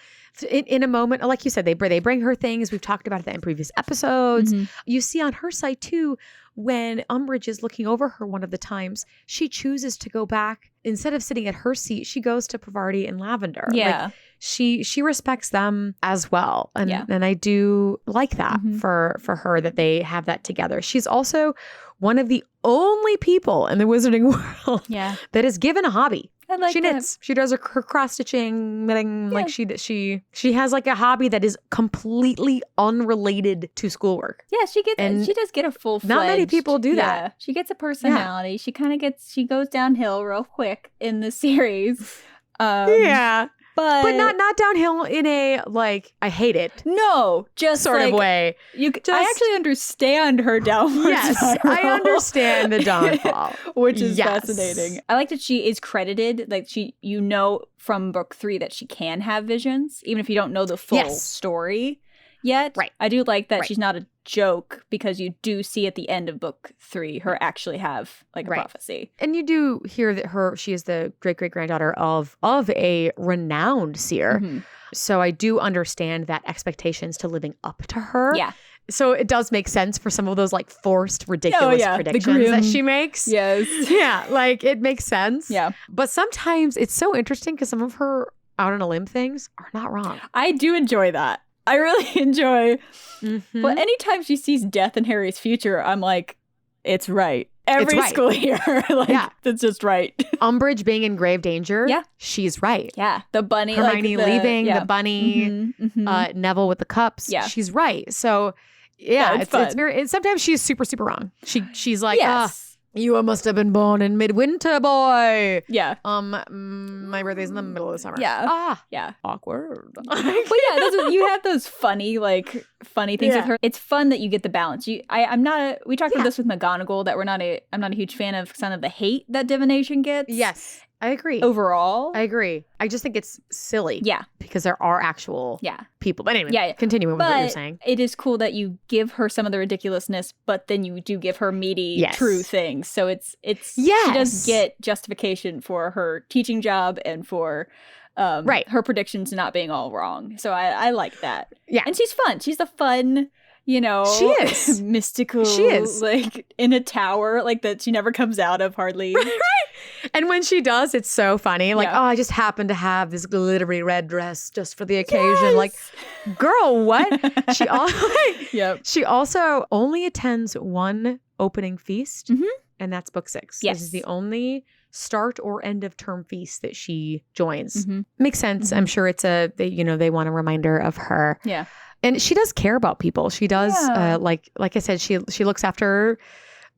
Speaker 2: in a moment, like you said, they bring her things. We've talked about that in previous episodes.
Speaker 1: Mhm.
Speaker 2: You see on her side too, when Umbridge is looking over her one of the times, she chooses to go back. Instead of sitting at her seat, she goes to Pavarti and Lavender.
Speaker 1: Yeah.
Speaker 2: Like, she respects them as well. And
Speaker 1: Yeah.
Speaker 2: and I do like that
Speaker 1: Mhm.
Speaker 2: for her, that they have that together. She's also one of the only people in the wizarding world
Speaker 1: Yeah.
Speaker 2: that is given a hobby.
Speaker 1: I like
Speaker 2: She
Speaker 1: that.
Speaker 2: knits. She does her cross stitching, knitting.
Speaker 1: Yeah.
Speaker 2: Like she has like a hobby that is completely unrelated to schoolwork.
Speaker 1: Yeah, she
Speaker 2: And
Speaker 1: does get a full
Speaker 2: not many people do that.
Speaker 1: Yeah, she gets a personality. She kind of she goes downhill real quick in the series.
Speaker 2: Yeah,
Speaker 1: but
Speaker 2: not downhill in a like I hate it
Speaker 1: no, just
Speaker 2: sort
Speaker 1: like,
Speaker 2: of way.
Speaker 1: I actually understand her downward
Speaker 2: Yes,
Speaker 1: spiral.
Speaker 2: I understand the downfall,
Speaker 1: which is
Speaker 2: Yes.
Speaker 1: fascinating. I like that she is credited, like from book 3 that she can have visions, even if you don't know the full
Speaker 2: Yes.
Speaker 1: story yet.
Speaker 2: Right.
Speaker 1: I do like that
Speaker 2: Right.
Speaker 1: she's not a joke, because you do see at the end of book 3 her actually have like a
Speaker 2: Right.
Speaker 1: prophecy.
Speaker 2: And you do hear that she is the great granddaughter of a renowned seer.
Speaker 1: Mhm.
Speaker 2: So I do understand that expectations to living up to her.
Speaker 1: Yeah.
Speaker 2: So it does make sense for some of those like forced, ridiculous
Speaker 1: yeah. The
Speaker 2: predictions that
Speaker 1: grim-
Speaker 2: she makes.
Speaker 1: Yes.
Speaker 2: Yeah, like it makes sense.
Speaker 1: Yeah.
Speaker 2: But sometimes it's so interesting because some of her out on a limb things are not wrong.
Speaker 1: I do enjoy that. I really enjoy.
Speaker 2: Mhm.
Speaker 1: But anytime she sees death in Harry's future, I'm like, it's right. Every
Speaker 2: right.
Speaker 1: school year. Like,
Speaker 2: Yeah.
Speaker 1: that's just right.
Speaker 2: Umbridge being in grave danger.
Speaker 1: Yeah.
Speaker 2: She's right.
Speaker 1: Yeah. The bunny.
Speaker 2: Hermione leaving,
Speaker 1: yeah.
Speaker 2: the bunny,
Speaker 1: Mhm, mhm.
Speaker 2: Neville with the cups.
Speaker 1: Yeah.
Speaker 2: She's right. So yeah,
Speaker 1: Yeah,
Speaker 2: it's
Speaker 1: fun.
Speaker 2: very. Sometimes she's super wrong. She's like,
Speaker 1: Yes.
Speaker 2: you must have been born in midwinter, boy.
Speaker 1: Yeah.
Speaker 2: My birthday's in the middle of the summer.
Speaker 1: Yeah. Yeah.
Speaker 2: Awkward.
Speaker 1: But yeah, you have those funny things with her. It's fun that you get the balance. We talked about this with McGonagall, that I'm not a huge fan of some of the hate that divination gets.
Speaker 2: Yes, I agree.
Speaker 1: Overall.
Speaker 2: I agree. I just think it's silly.
Speaker 1: Yeah.
Speaker 2: Because there are actual people. But anyway, continuing with what you're saying.
Speaker 1: It is cool that you give her some of the ridiculousness, but then you do give her meaty, true things. So it's she does get justification for her teaching job and for her predictions not being all wrong. So I like that.
Speaker 2: Yeah.
Speaker 1: And she's fun. She's a fun, she is mystical.
Speaker 2: She is
Speaker 1: like in a tower, like that she never comes out of hardly.
Speaker 2: Right. And when she does, it's so funny. Like,
Speaker 1: Yeah.
Speaker 2: I just happen to have this glittery red dress just for the occasion.
Speaker 1: Yes.
Speaker 2: Like, girl, what?
Speaker 1: Yep.
Speaker 2: She also only attends one opening feast,
Speaker 1: Mhm.
Speaker 2: and that's book 6.
Speaker 1: Yes.
Speaker 2: This is the only start or end of term feast that she joins.
Speaker 1: Mhm.
Speaker 2: Makes sense.
Speaker 1: Mhm.
Speaker 2: I'm sure it's they want a reminder of her.
Speaker 1: Yeah.
Speaker 2: And she does care about people. She does, like I said, she looks after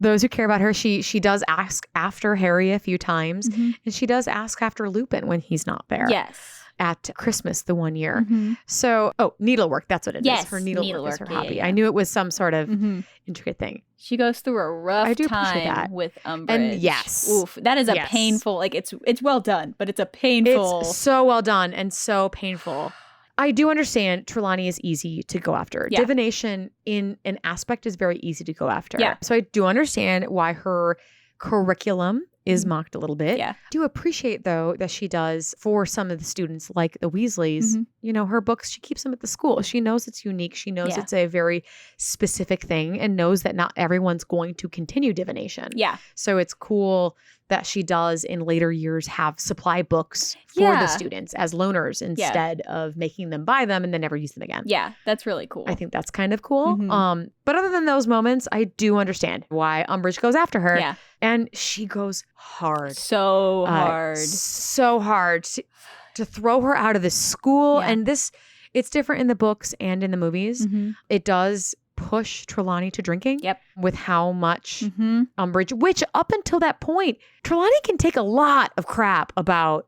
Speaker 2: those who care about her. She does ask after Harry a few times,
Speaker 1: Mhm.
Speaker 2: and she does ask after Lupin when he's not there.
Speaker 1: Yes.
Speaker 2: At Christmas the one year.
Speaker 1: Mhm.
Speaker 2: So, needlework, that's what it is.
Speaker 1: Yes,
Speaker 2: Her needlework is her
Speaker 1: needlework,
Speaker 2: hobby.
Speaker 1: yeah.
Speaker 2: I knew it was some sort of
Speaker 1: Mhm.
Speaker 2: intricate thing.
Speaker 1: She goes through a rough
Speaker 2: I do appreciate
Speaker 1: time
Speaker 2: that.
Speaker 1: with Umbridge.
Speaker 2: And yes.
Speaker 1: Oof, that is a
Speaker 2: Yes.
Speaker 1: painful, like it's well done, but it's a painful.
Speaker 2: It's so well done and so painful. I do understand Trelawney is easy to go after.
Speaker 1: Yeah.
Speaker 2: Divination in an aspect is very easy to go after.
Speaker 1: Yeah.
Speaker 2: So I do understand why her curriculum is mocked a little bit.
Speaker 1: Yeah.
Speaker 2: Do appreciate though that she does for some of the students like the Weasleys, her books, she keeps them at the school. She knows it's unique. She knows it's a very specific thing and knows that not everyone's going to continue divination.
Speaker 1: Yeah.
Speaker 2: So it's cool that she does in later years have supply books for the students as loaners instead of making them buy them and then never use them again.
Speaker 1: Yeah, that's really cool.
Speaker 2: I think that's kind of cool.
Speaker 1: Mhm.
Speaker 2: But other than those moments, I do understand why Umbridge goes after her.
Speaker 1: Yeah.
Speaker 2: And she goes hard.
Speaker 1: So hard.
Speaker 2: So hard to throw her out of the school.
Speaker 1: Yeah.
Speaker 2: And it's different in the books and in the movies.
Speaker 1: Mhm.
Speaker 2: It does push Trelawney to drinking.
Speaker 1: Yep.
Speaker 2: With how much
Speaker 1: Mhm.
Speaker 2: Umbridge, which up until that point, Trelawney can take a lot of crap about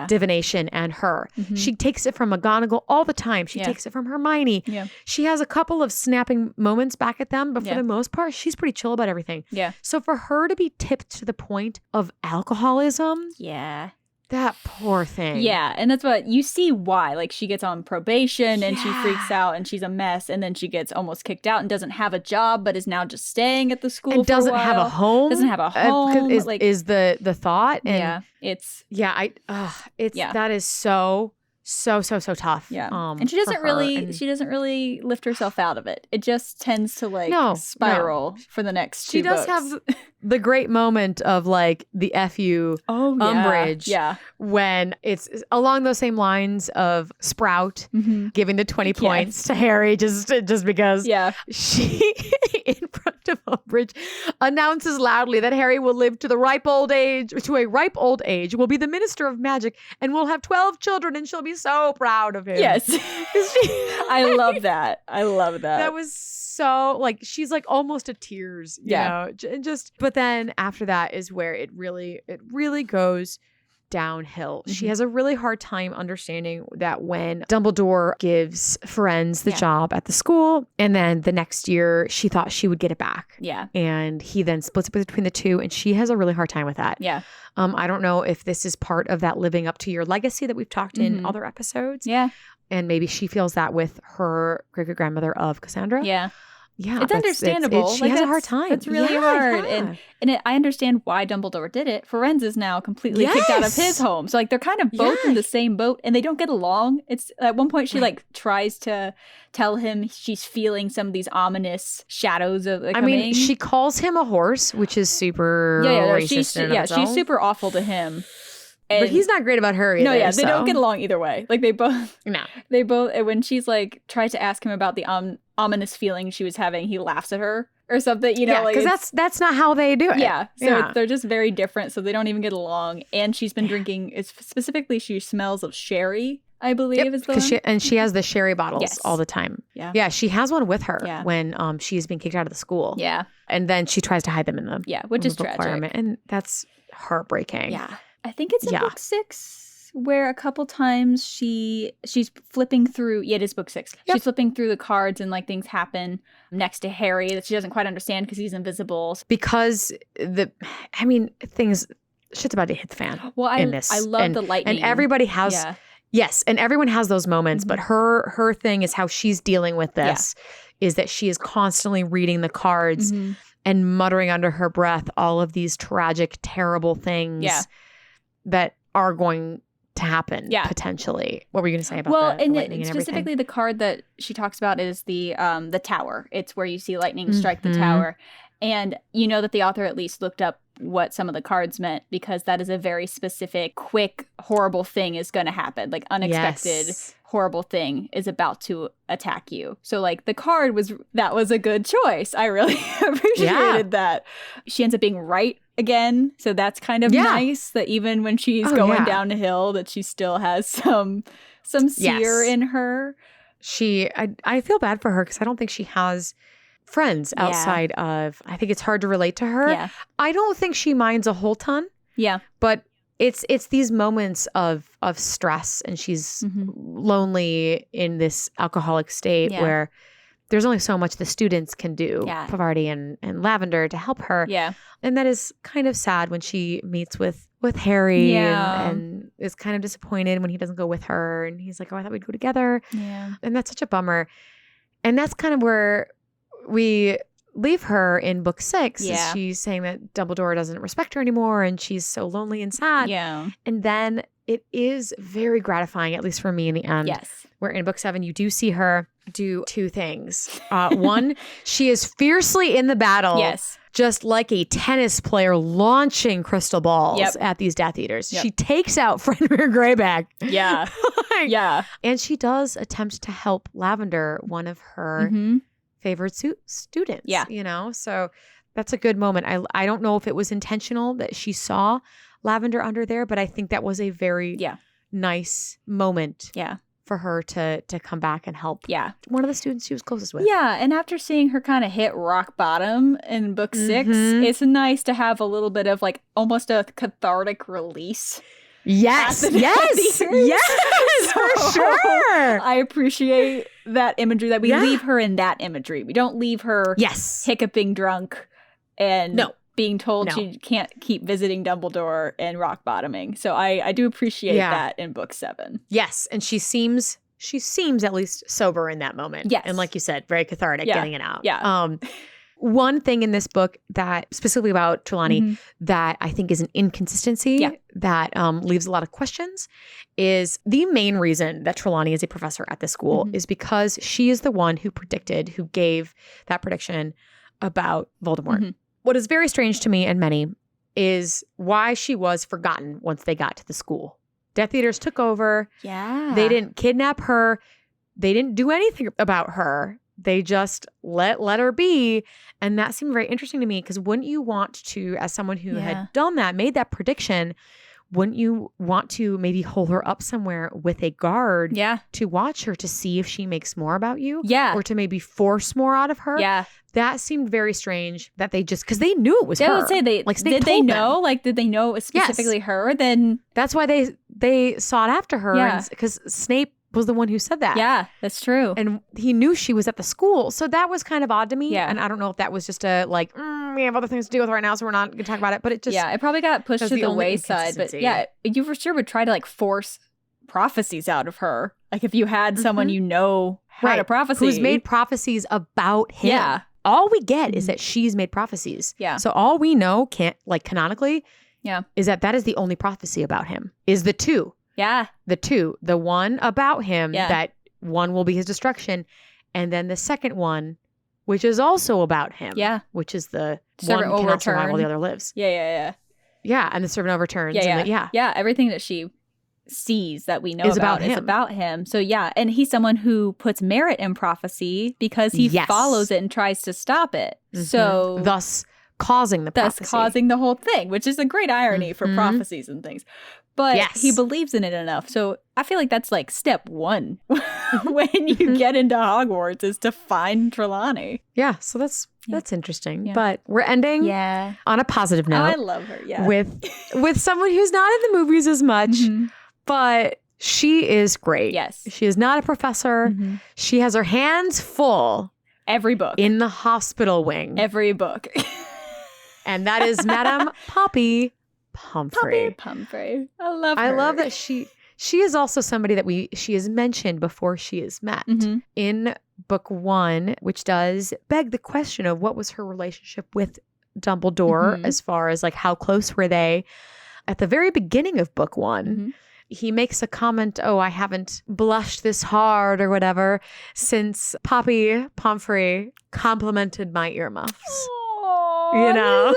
Speaker 2: divination and her.
Speaker 1: Mhm.
Speaker 2: She takes it from McGonagall all the time. She takes it from Hermione.
Speaker 1: Yeah.
Speaker 2: She has a couple of snapping moments back at them, but for
Speaker 1: Yeah.
Speaker 2: the most part, she's pretty chill about everything.
Speaker 1: Yeah.
Speaker 2: So for her to be tipped to the point of alcoholism,
Speaker 1: Yeah.
Speaker 2: That poor thing.
Speaker 1: Yeah, and that's what you see why. Like, she gets on probation and she freaks out and she's a mess, and then she gets almost kicked out and doesn't have a job, but is now just staying at the school
Speaker 2: and
Speaker 1: for
Speaker 2: doesn't
Speaker 1: a while.
Speaker 2: have a home.
Speaker 1: Doesn't have a home.
Speaker 2: Is the thought. And
Speaker 1: that
Speaker 2: is so tough.
Speaker 1: Yeah. And she doesn't really lift herself out of it. It just tends to spiral for the next two books.
Speaker 2: She does have the great moment of like the FU umbrage.
Speaker 1: Yeah.
Speaker 2: When it's along those same lines of Sprout giving the 20 points to Harry just because she in front of Umbridge announces loudly that Harry will live to a ripe old age, will be the Minister of Magic, and will have 12 children, and she'll be so proud of him.
Speaker 1: Yes. I love that.
Speaker 2: That was so like, she's like almost to tears, you know, but then after that is where it really goes downhill. She has a really hard time understanding that when Dumbledore gives Firenze the job at the school, and then the next year she thought she would get it back.
Speaker 1: Yeah.
Speaker 2: And he then splits it between the two, and she has a really hard time with that.
Speaker 1: Yeah.
Speaker 2: I don't know if this is part of that living up to your legacy that we've talked in other episodes.
Speaker 1: Yeah.
Speaker 2: And maybe she feels that with her great-grandmother of Cassandra.
Speaker 1: Yeah.
Speaker 2: Yeah,
Speaker 1: it's understandable.
Speaker 2: She has a hard time.
Speaker 1: It's really hard. And I understand why Dumbledore did it. Firenze is now completely kicked out of his home. So like they're kind of both in the same boat, and they don't get along. It's at one point she like tries to tell him she's feeling some of these ominous shadows of coming.
Speaker 2: I mean, she calls him a horse, which is super racist.
Speaker 1: She's super awful to him.
Speaker 2: But he's not great about her either.
Speaker 1: They don't get along either way. Like they both when she's like tries to ask him about the ominous feeling she was having, he laughs at her or something, you know,
Speaker 2: because that's not how they do it.
Speaker 1: Yeah. So they're just very different, so they don't even get along. And she's been drinking, specifically she smells of sherry, I believe is the one.
Speaker 2: She has the sherry bottles all the time.
Speaker 1: Yeah.
Speaker 2: Yeah, she has one with her when she's being kicked out of the school.
Speaker 1: Yeah.
Speaker 2: And then she tries to hide them in them.
Speaker 1: Yeah, which is tragic.
Speaker 2: And that's heartbreaking.
Speaker 1: Yeah. I think it's in book 6 where a couple times she's flipping through. Yeah, it is book 6. Yep. She's flipping through the cards and like things happen next to Harry that she doesn't quite understand because he's invisible.
Speaker 2: Because shit's about to hit the fan.
Speaker 1: Well, I love the lightning.
Speaker 2: And everybody has, and everyone has those moments, but her thing is how she's dealing with this is that she is constantly reading the cards and muttering under her breath all of these tragic, terrible things that are going to happen potentially. What were you going to say about the lightning and
Speaker 1: specifically
Speaker 2: everything?
Speaker 1: The card that she talks about is the tower. It's where you see lightning strike the tower. And you know that the author at least looked up what some of the cards meant, because that is a very specific, quick, horrible thing is going to happen. Like unexpected, horrible thing is about to attack you. So like the card was a good choice. I really appreciated that. She ends up being right again. So that's kind of nice that even when she's going down a hill that she still has some seer in her.
Speaker 2: I feel bad for her because I don't think she has friends outside of, I think it's hard to relate to her.
Speaker 1: Yeah.
Speaker 2: I don't think she minds a whole ton.
Speaker 1: Yeah.
Speaker 2: But it's these moments of stress, and she's lonely in this alcoholic state where there's only so much the students can do, Pavarti and Lavender, to help her.
Speaker 1: Yeah.
Speaker 2: And that is kind of sad when she meets with Harry and is kind of disappointed when he doesn't go with her. And he's like, oh, I thought we'd go together.
Speaker 1: Yeah.
Speaker 2: And that's such a bummer. And that's kind of where we leave her in book 6.
Speaker 1: Yeah.
Speaker 2: She's saying that Dumbledore doesn't respect her anymore and she's so lonely and sad.
Speaker 1: Yeah.
Speaker 2: And then it is very gratifying, at least for me in the end.
Speaker 1: Yes.
Speaker 2: Where in book 7, you do see her do 2 things. One, she is fiercely in the battle.
Speaker 1: Yes.
Speaker 2: Just like a tennis player launching crystal balls at these Death Eaters. Yep. She takes out Fenrir Greyback.
Speaker 1: Yeah. Yeah.
Speaker 2: And she does attempt to help Lavender, one of her favorite students.
Speaker 1: Yeah.
Speaker 2: You know, so that's a good moment. I don't know if it was intentional that she saw Lavender under there, but I think that was a very nice moment.
Speaker 1: Yeah.
Speaker 2: For her to come back and help one of the students she was closest with.
Speaker 1: Yeah, and after seeing her kind of hit rock bottom in book 6, it's nice to have a little bit of like almost a cathartic release.
Speaker 2: Yes, for sure.
Speaker 1: I appreciate that imagery, that we leave her in that imagery. We don't leave her hiccuping drunk and being told she can't keep visiting Dumbledore and rock bottoming. So I do appreciate that in book 7.
Speaker 2: Yes. And she seems at least sober in that moment.
Speaker 1: Yes.
Speaker 2: And like you said, very cathartic getting it out.
Speaker 1: Yeah.
Speaker 2: One thing in this book that specifically about Trelawney that I think is an inconsistency that leaves a lot of questions is the main reason that Trelawney is a professor at this school is because she is the one who gave that prediction about Voldemort. What is very strange to me and many is why she was forgotten once they got to the school. Death Eaters took over.
Speaker 1: Yeah.
Speaker 2: They didn't kidnap her. They didn't do anything about her. They just let her be. And that seemed very interesting to me because wouldn't you want to, as someone who had done that, made that prediction, wouldn't you want to maybe hold her up somewhere with a guard to watch her to see if she makes more about you?
Speaker 1: Yeah.
Speaker 2: Or to maybe force more out of her?
Speaker 1: Yeah.
Speaker 2: That seemed very strange that they just, because they knew it was her.
Speaker 1: I would say
Speaker 2: Snape
Speaker 1: did they
Speaker 2: told
Speaker 1: know?
Speaker 2: them.
Speaker 1: Like, did they know it was specifically her? Then
Speaker 2: that's why they sought after her because Snape was the one who said that.
Speaker 1: Yeah, that's true.
Speaker 2: And he knew she was at the school. So that was kind of odd to me.
Speaker 1: Yeah.
Speaker 2: And I don't know if that was just a we have other things to deal with right now, so we're not going to talk about it. But it just...
Speaker 1: Yeah, it probably got pushed to the wayside. But yeah, you for sure would try to like force prophecies out of her. Like if you had someone you know had a prophecy.
Speaker 2: Who's made prophecies about him.
Speaker 1: Yeah.
Speaker 2: All we get is that she's made prophecies.
Speaker 1: Yeah.
Speaker 2: So all we know canonically is that is the only prophecy about him is the 2.
Speaker 1: Yeah.
Speaker 2: The one about him that one will be his destruction. And then the second one, which is also about him. Yeah. Which is the
Speaker 1: servant
Speaker 2: one
Speaker 1: will
Speaker 2: cannot
Speaker 1: return
Speaker 2: survive while the other lives.
Speaker 1: Yeah.
Speaker 2: Yeah. And the servant overturns.
Speaker 1: Yeah. Everything that she sees that we know is about him. So and he's someone who puts merit in prophecy because he follows it and tries to stop it. So
Speaker 2: thus causing the prophecy.
Speaker 1: Thus causing the whole thing, which is a great irony for prophecies and things. But he believes in it enough. So I feel like that's like step 1 when you get into Hogwarts is to find Trelawney.
Speaker 2: Yeah. So that's interesting. Yeah. But we're ending on a positive note.
Speaker 1: I love her. Yeah.
Speaker 2: With someone who's not in the movies as much, but she is great.
Speaker 1: Yes.
Speaker 2: She is not a professor. She has her hands full.
Speaker 1: Every book.
Speaker 2: In the hospital wing.
Speaker 1: Every book.
Speaker 2: And that is Madame Poppy Pomfrey.
Speaker 1: Pomfrey. I love her.
Speaker 2: I love that she is also somebody that she is mentioned before she is met in book 1, which does beg the question of what was her relationship with Dumbledore as far as like how close were they. At the very beginning of book 1, he makes a comment, I haven't blushed this hard or whatever since Poppy Pomfrey complimented my earmuffs.
Speaker 1: So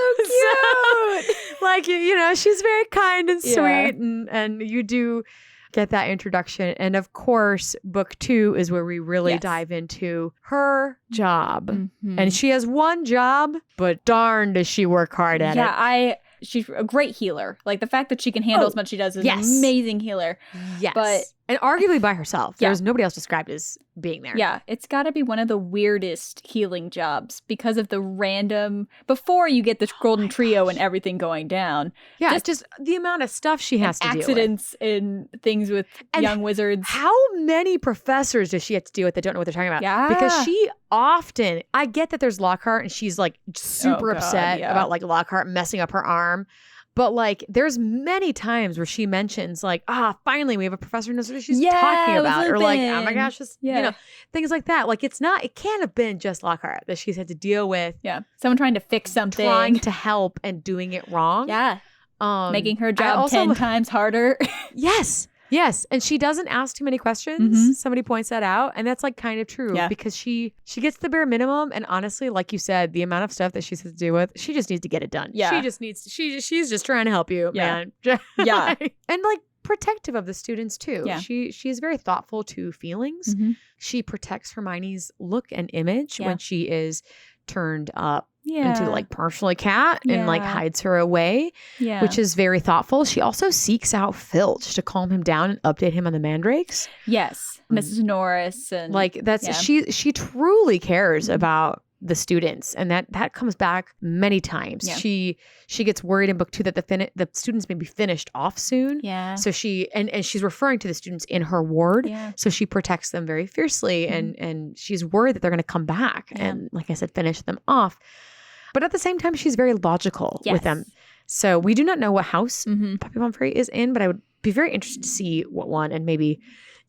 Speaker 1: cute.
Speaker 2: So, she's very kind and sweet and you do get that introduction. And of course, book 2 is where we really dive into her job. And she has one job, but darn does she work hard at it.
Speaker 1: She's a great healer. Like the fact that she can handle as much as she does is an amazing healer.
Speaker 2: Yes. And arguably by herself. There's nobody else described as being there.
Speaker 1: Yeah. It's got to be one of the weirdest healing jobs because of the random, before you get the golden trio and everything going down.
Speaker 2: Yeah. Just the amount of stuff she has to deal with.
Speaker 1: Accidents and things with young wizards.
Speaker 2: How many professors does she have to deal with that don't know what they're talking about?
Speaker 1: Yeah.
Speaker 2: Because she often, I get that there's Lockhart and she's like super upset about like Lockhart messing up her arm. But like, there's many times where she mentions like, finally we have a professor who knows what she's talking about. Or like, oh my gosh, things like that. Like it can't have been just Lockhart that she's had to deal with.
Speaker 1: Yeah. Someone trying to fix something.
Speaker 2: Trying to help and doing it wrong.
Speaker 1: Yeah. Making her job 10 times harder.
Speaker 2: Yes. And she doesn't ask too many questions. Somebody points that out. And that's like kind of true because she gets the bare minimum. And honestly, like you said, the amount of stuff that she's had to deal with, she just needs to get it done. Yeah. She's just trying to help you, man. Yeah. And like protective of the students too. Yeah. She is very thoughtful to feelings. She protects Hermione's look and image when she is turned up into like partially cat and like hides her away, which is very thoughtful. She also seeks out Filch to calm him down and update him on the mandrakes.
Speaker 1: Yes. Mrs. Norris and
Speaker 2: like that's she truly cares about the students, and that comes back many times. She gets worried in book 2 that the students may be finished off soon. So she and she's referring to the students in her ward. So she protects them very fiercely and she's worried that they're going to come back and like I said, finish them off. But at the same time, she's very logical
Speaker 1: Yes.
Speaker 2: with them. So we do not know what house
Speaker 1: Mhm.
Speaker 2: Poppy Pomfrey is in, but I would be very interested to see what one, and maybe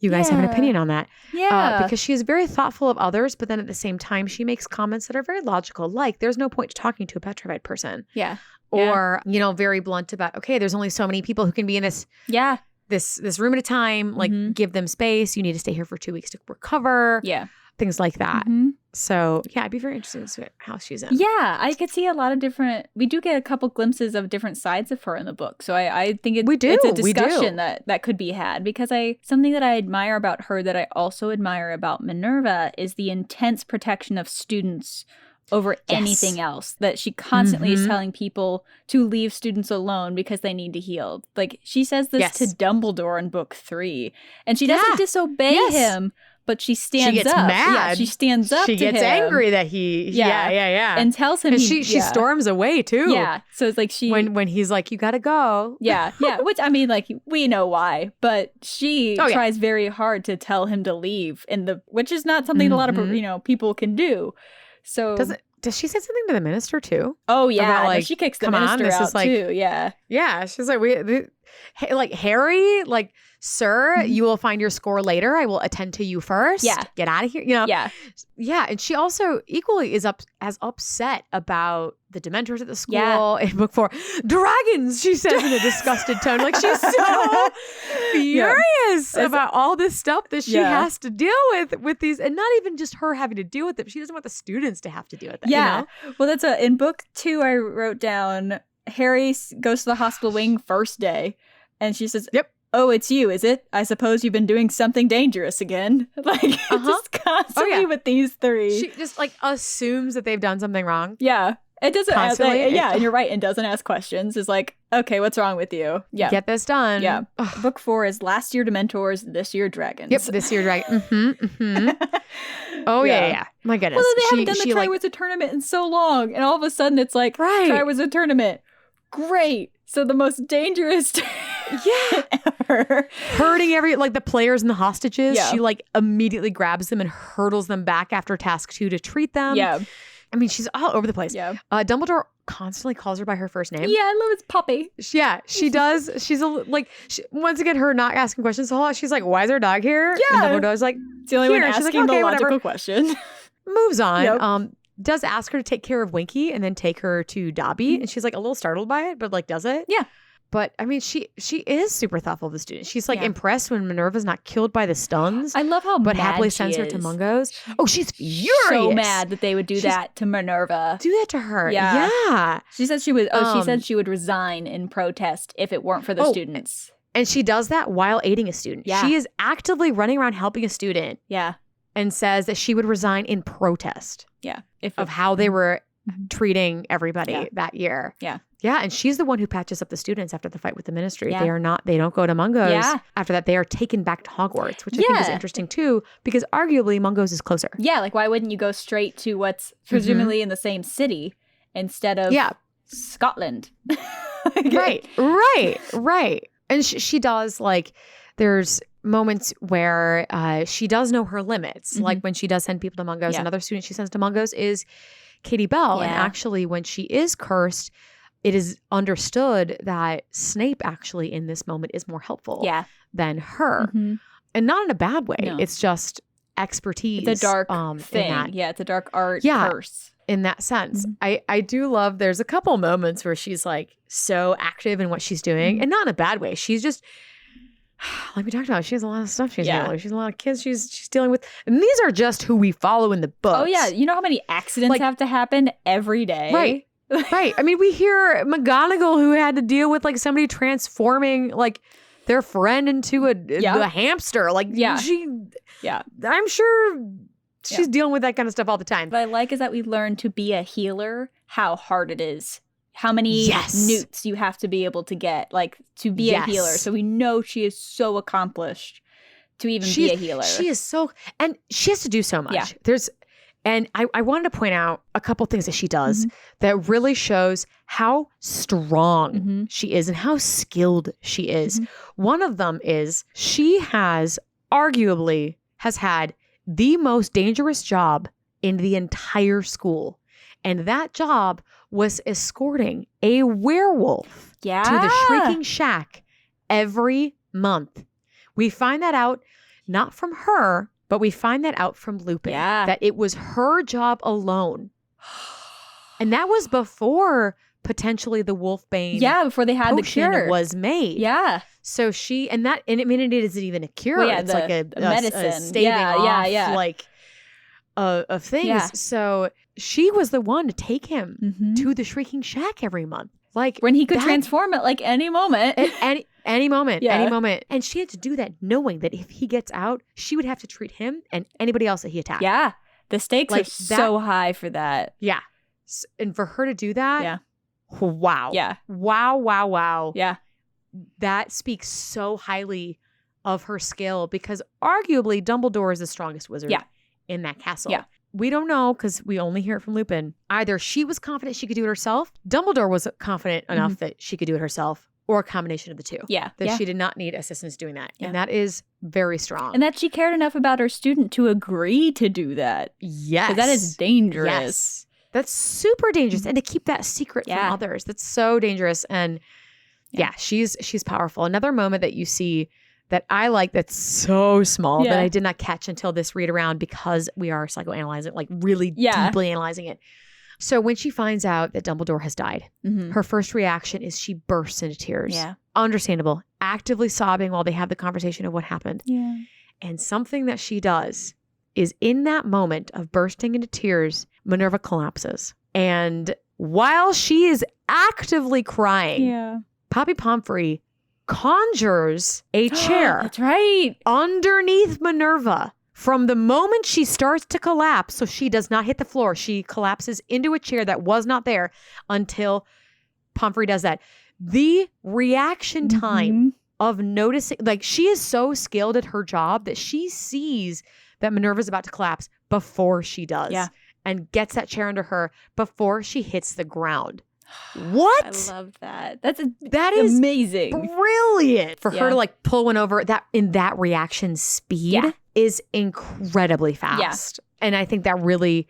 Speaker 2: you guys have an
Speaker 1: Yeah.
Speaker 2: opinion on that.
Speaker 1: Yeah.
Speaker 2: Because she is very thoughtful of others, but then at the same time, she makes comments that are very logical. Like, there's no point to talking to a petrified person.
Speaker 1: Yeah.
Speaker 2: Or, very blunt about, okay, there's only so many people who can be in this
Speaker 1: Yeah.
Speaker 2: this room at a time. Like,
Speaker 1: Mhm.
Speaker 2: give them space. You need to stay here for 2 weeks to recover.
Speaker 1: Yeah.
Speaker 2: Things like that.
Speaker 1: Mhm.
Speaker 2: So, yeah, I'd be very interested to see what house she's in.
Speaker 1: Yeah, I could see a lot of different. We do get a couple glimpses of different sides of her in the book, so I think
Speaker 2: We do,
Speaker 1: it's a
Speaker 2: we do.
Speaker 1: discussion that could be had because something that I admire about her that I also admire about Minerva is the intense protection of students over
Speaker 2: Yes.
Speaker 1: anything else. That she constantly is
Speaker 2: Mhm.
Speaker 1: telling people to leave students alone because they need to heal. Like she says this
Speaker 2: Yes.
Speaker 1: to Dumbledore in book 3, and she
Speaker 2: Yeah.
Speaker 1: doesn't disobey
Speaker 2: Yes.
Speaker 1: him. But she stands
Speaker 2: gets
Speaker 1: up.
Speaker 2: mad.
Speaker 1: Yeah, she stands up
Speaker 2: She
Speaker 1: to
Speaker 2: gets
Speaker 1: him
Speaker 2: angry that he,
Speaker 1: Yeah.
Speaker 2: yeah.
Speaker 1: and tells him
Speaker 2: And
Speaker 1: he-
Speaker 2: she storms away too.
Speaker 1: Yeah, so it's like she
Speaker 2: When he's like, you gotta go.
Speaker 1: yeah, which I mean, like we know why, but she
Speaker 2: Oh, yeah.
Speaker 1: tries very hard to tell him to leave, which is not something a lot of
Speaker 2: Mhm.
Speaker 1: people can do. So
Speaker 2: Does she say something to the minister too?
Speaker 1: oh yeah,
Speaker 2: about,
Speaker 1: no,
Speaker 2: like,
Speaker 1: she kicks the
Speaker 2: come on,
Speaker 1: minister
Speaker 2: this
Speaker 1: out
Speaker 2: is, like-
Speaker 1: too. Yeah,
Speaker 2: Yeah, she's like, Harry, like, sir,
Speaker 1: Mhm.
Speaker 2: you will find your score later. I will attend to you first.
Speaker 1: Yeah.
Speaker 2: Get out of here.
Speaker 1: yeah,
Speaker 2: Yeah, and she also equally is as upset about the Dementors at the school
Speaker 1: Yeah.
Speaker 2: in book 4. Dragons, she says in a disgusted tone. Like, she's so furious about all this stuff that she
Speaker 1: Yeah.
Speaker 2: has to deal with these, and not even just her having to deal with it. She doesn't want the students to have to deal with it.
Speaker 1: yeah.
Speaker 2: You know?
Speaker 1: Well, that's in book 2. I wrote down Harry goes to the hospital wing first day, and she says,
Speaker 2: Yep.
Speaker 1: Oh, it's you, is it? I suppose you've been doing something dangerous again. Like, just constantly with these 3.
Speaker 2: She just like assumes that they've done something wrong.
Speaker 1: Yeah. It doesn't ask,
Speaker 2: Constantly?
Speaker 1: yeah, and you're right, and doesn't ask questions. It's like, okay, what's wrong with you? Yeah.
Speaker 2: Get this done.
Speaker 1: Yeah.
Speaker 2: Ugh.
Speaker 1: Book 4 is last year Dementors, this year Dragons.
Speaker 2: Yep. This year, right? Oh, yeah. My goodness.
Speaker 1: Well, then they haven't done the
Speaker 2: like,
Speaker 1: Triwizard Tournament in so long, and all of a sudden it's like,
Speaker 2: Right.
Speaker 1: Triwizard Tournament. Great. So the most dangerous
Speaker 2: Yeah.
Speaker 1: ever.
Speaker 2: hurting the players and the hostages.
Speaker 1: Yeah.
Speaker 2: She like immediately grabs them and hurtles them back after task 2 to treat them.
Speaker 1: Yeah.
Speaker 2: I mean, she's all over the place.
Speaker 1: Yeah.
Speaker 2: Dumbledore constantly calls her by her first name.
Speaker 1: Yeah, I love its puppy.
Speaker 2: Yeah, she does. She's once again, her not asking questions a whole lot. She's like, why is her dog here?
Speaker 1: Yeah.
Speaker 2: And Dumbledore's like,
Speaker 1: It's the only one
Speaker 2: Here. She's
Speaker 1: asking
Speaker 2: like, okay,
Speaker 1: the logical
Speaker 2: whatever.
Speaker 1: question.
Speaker 2: moves on.
Speaker 1: Yep.
Speaker 2: Does ask her to take care of Winky and then take her to Dobby. And she's like a little startled by it, but like does it.
Speaker 1: Yeah.
Speaker 2: But I mean, she is super thoughtful of the students. She's like
Speaker 1: Yeah.
Speaker 2: impressed when Minerva's not killed by the stuns,
Speaker 1: I love how
Speaker 2: but
Speaker 1: mad
Speaker 2: happily
Speaker 1: she
Speaker 2: sends her to
Speaker 1: is.
Speaker 2: Mungo's. Oh, she's furious.
Speaker 1: So mad that they would do
Speaker 2: She's-
Speaker 1: that to Minerva.
Speaker 2: Do that to her.
Speaker 1: Yeah.
Speaker 2: Yeah.
Speaker 1: She said she would. She said
Speaker 2: Um,
Speaker 1: she would resign in protest if it weren't for the
Speaker 2: Oh,
Speaker 1: students.
Speaker 2: And she does that while aiding a student.
Speaker 1: Yeah.
Speaker 2: She is actively running around helping a student
Speaker 1: Yeah,
Speaker 2: and says that she would resign in protest
Speaker 1: yeah. If
Speaker 2: of how they were
Speaker 1: Mhm.
Speaker 2: treating everybody
Speaker 1: Yeah.
Speaker 2: that year.
Speaker 1: Yeah.
Speaker 2: Yeah. And she's the one who patches up the students after the fight with the ministry.
Speaker 1: Yeah.
Speaker 2: They don't go to Mungo's.
Speaker 1: Yeah.
Speaker 2: After that, they are taken back to Hogwarts, which I think is
Speaker 1: Yeah.
Speaker 2: interesting too, because arguably Mungo's is closer.
Speaker 1: yeah, like why wouldn't you go straight to what's presumably in the same city instead of
Speaker 2: Yeah.
Speaker 1: Scotland?
Speaker 2: Right. And she does there's moments where she does know her limits.
Speaker 1: Mhm.
Speaker 2: Like when she does send people to Mungo's,
Speaker 1: Yeah.
Speaker 2: another student she sends to Mungo's is Katie Bell. And
Speaker 1: Yeah.
Speaker 2: actually when she is cursed, it is understood that Snape actually in this moment is more helpful
Speaker 1: Yeah.
Speaker 2: than her.
Speaker 1: Mhm.
Speaker 2: And not in a bad way.
Speaker 1: No.
Speaker 2: It's just expertise.
Speaker 1: It's a dark
Speaker 2: in
Speaker 1: thing.
Speaker 2: that.
Speaker 1: Yeah, it's a dark art
Speaker 2: Yeah.
Speaker 1: curse.
Speaker 2: In that sense,
Speaker 1: Mhm.
Speaker 2: I do love there's a couple moments where she's like so active in what she's doing
Speaker 1: Mhm.
Speaker 2: and not in a bad way. She's just like we talked about, she has a lot of stuff she's
Speaker 1: Yeah.
Speaker 2: dealing with. She's a lot of kids she's dealing with. And these are just who we follow in the books.
Speaker 1: Oh yeah, you know how many accidents have to happen every day?
Speaker 2: Right. Right. I mean, we hear McGonagall who had to deal with somebody transforming their friend into a hamster.
Speaker 1: Yeah. Yeah.
Speaker 2: I'm sure she's dealing with that kind of stuff all the time.
Speaker 1: What I like is that we learn to be a healer, how hard it is. How many
Speaker 2: Yes.
Speaker 1: newts you have to be able to get, to be a healer.
Speaker 2: Yes.
Speaker 1: So we know she is so accomplished to even be a healer.
Speaker 2: She is so, and she has to do so much.
Speaker 1: Yeah.
Speaker 2: And I wanted to point out a couple things that she does
Speaker 1: Mhm.
Speaker 2: that really shows how strong
Speaker 1: Mhm.
Speaker 2: she is and how skilled she is.
Speaker 1: Mhm.
Speaker 2: One of them is she arguably has had the most dangerous job in the entire school. And that job was escorting a werewolf to the Shrieking Shack every month. We find that out not from her, but we find that out from Lupin.
Speaker 1: Yeah.
Speaker 2: That it was her job alone. And that was before potentially the Wolfbane
Speaker 1: before they had the
Speaker 2: potion
Speaker 1: cure
Speaker 2: was made.
Speaker 1: Yeah.
Speaker 2: So she, and I mean, it isn't even a cure.
Speaker 1: Well,
Speaker 2: It's like a
Speaker 1: medicine.
Speaker 2: a staving off like of things.
Speaker 1: Yeah.
Speaker 2: So she was the one to take him to the Shrieking Shack every month. Like
Speaker 1: when he could transform at like any moment.
Speaker 2: At any moment, any moment. And she had to do that knowing that if he gets out, she would have to treat him and anybody else that he attacked.
Speaker 1: Yeah. The stakes are so high for that.
Speaker 2: Yeah. And for her to do that.
Speaker 1: Yeah.
Speaker 2: Wow.
Speaker 1: Yeah.
Speaker 2: Wow.
Speaker 1: Yeah.
Speaker 2: That speaks so highly of her skill because arguably Dumbledore is the strongest wizard in that castle.
Speaker 1: Yeah.
Speaker 2: We don't know because we only hear it from Lupin. Either she was confident she could do it herself, Dumbledore was confident enough that she could do it herself, or a combination of the two.
Speaker 1: Yeah.
Speaker 2: That she did not need assistance doing that.
Speaker 1: Yeah.
Speaker 2: And that is very strong.
Speaker 1: And that she cared enough about her student to agree to do that.
Speaker 2: Yes.
Speaker 1: 'Cause that is dangerous.
Speaker 2: Yes. That's super dangerous. And to keep that secret from others, that's so dangerous. And she's powerful. Another moment that you see that I like that's so small that I did not catch until this read around because we are psychoanalyzing, like really deeply analyzing it. So when she finds out that Dumbledore has died, her first reaction is she bursts into tears.
Speaker 1: Yeah.
Speaker 2: Understandable. Actively sobbing while they have the conversation of what happened.
Speaker 1: Yeah.
Speaker 2: And something that she does is in that moment of bursting into tears, Minerva collapses. And while she is actively crying, Poppy Pomfrey conjures a chair
Speaker 1: That's right.
Speaker 2: underneath Minerva. From the moment she starts to collapse, so she does not hit the floor, she collapses into a chair that was not there until Pomfrey does that. The reaction time of noticing, like she is so skilled at her job that she sees that Minerva's about to collapse before she does.
Speaker 1: Yeah.
Speaker 2: And gets that chair under her before she hits the ground. What?
Speaker 1: I love that. That
Speaker 2: is
Speaker 1: amazing.
Speaker 2: Brilliant. For her to like pull one over that in that reaction speed is incredibly fast. And I think that really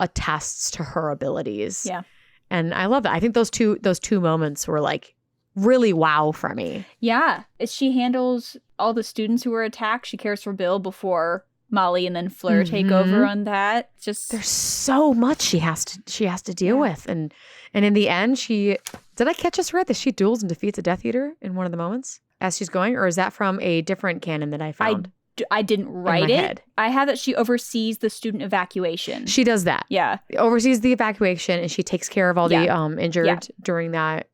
Speaker 2: attests to her abilities.
Speaker 1: Yeah.
Speaker 2: And I love that. I think those two moments were like really wow for me.
Speaker 1: Yeah. She handles all the students who were attacked. She cares for Bill before Molly and then Fleur take over on that. Just
Speaker 2: there's so much she has to deal with. And in the end, did I catch us right that she duels and defeats a Death Eater in one of the moments as she's going? Or is that from a different canon that I found?
Speaker 1: I didn't write it. I have that she oversees the student evacuation.
Speaker 2: She does that.
Speaker 1: Yeah.
Speaker 2: Oversees the evacuation and she takes care of all the injured during that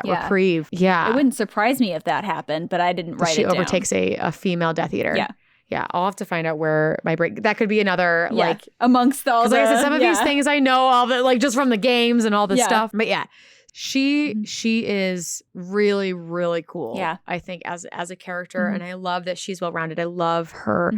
Speaker 2: reprieve. Yeah.
Speaker 1: It wouldn't surprise me if that happened, but I didn't write it down.
Speaker 2: She overtakes a female Death Eater.
Speaker 1: Yeah.
Speaker 2: Yeah, I'll have to find out where my break. That could be another like
Speaker 1: amongst all the.
Speaker 2: Like I said, some of these things I know all the like just from the games and all this stuff. But she is really really cool.
Speaker 1: Yeah,
Speaker 2: I think as a character, and I love that she's well rounded. I love her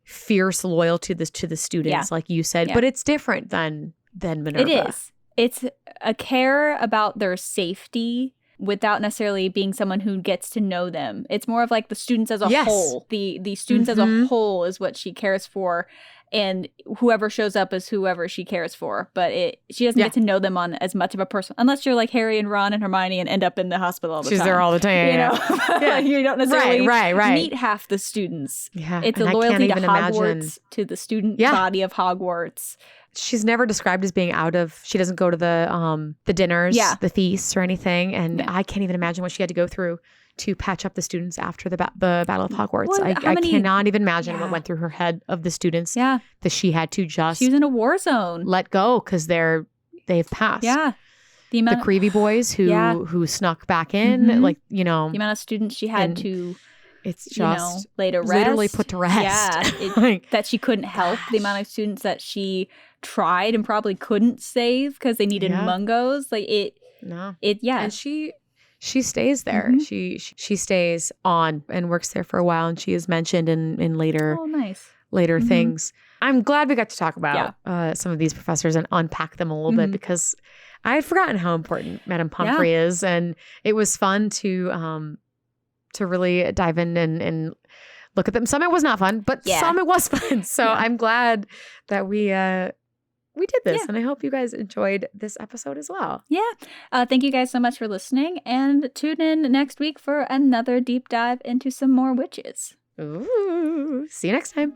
Speaker 2: fierce loyalty to the students, like you said. But it's different than Minerva.
Speaker 1: It is. It's a care about their safety. Without necessarily being someone who gets to know them. It's more of like the students as a whole. The students as a whole is what she cares for. And whoever shows up is whoever she cares for. But she doesn't get to know them on as much of a person. Unless you're like Harry and Ron and Hermione and end up in the hospital all the time.
Speaker 2: She's there all the time.
Speaker 1: You know? Like you don't necessarily
Speaker 2: right.
Speaker 1: meet half the students.
Speaker 2: Yeah.
Speaker 1: It's a loyalty to Hogwarts, to the student body of Hogwarts.
Speaker 2: She's never described as being she doesn't go to the dinners, the feasts or anything. And I can't even imagine what she had to go through to patch up the students after the Battle of Hogwarts.
Speaker 1: Well,
Speaker 2: I cannot even imagine what went through her head of the students that she had to just
Speaker 1: she was in a war zone.
Speaker 2: Let go because they've passed.
Speaker 1: Yeah.
Speaker 2: The Creevy boys who snuck back in, like, you know.
Speaker 1: The amount of students she had to
Speaker 2: it's just
Speaker 1: lay to rest.
Speaker 2: Literally put to rest.
Speaker 1: Yeah. That she couldn't help. The amount of students that she tried and probably couldn't save because they needed mungos. Like and she stays there. She stays on and works there for a while, and she is mentioned in later things. I'm glad we got to talk about some of these professors and unpack them a little bit because I had forgotten how important Madame Pomfrey is, and it was fun to really dive in and look at them. Some it was not fun, but some it was fun. So I'm glad that we
Speaker 2: we did this.
Speaker 1: Yeah.
Speaker 2: And I hope you guys enjoyed this episode as well.
Speaker 1: Yeah. Thank you guys so much for listening. And tune in next week for another deep dive into some more witches.
Speaker 2: Ooh, see you next time.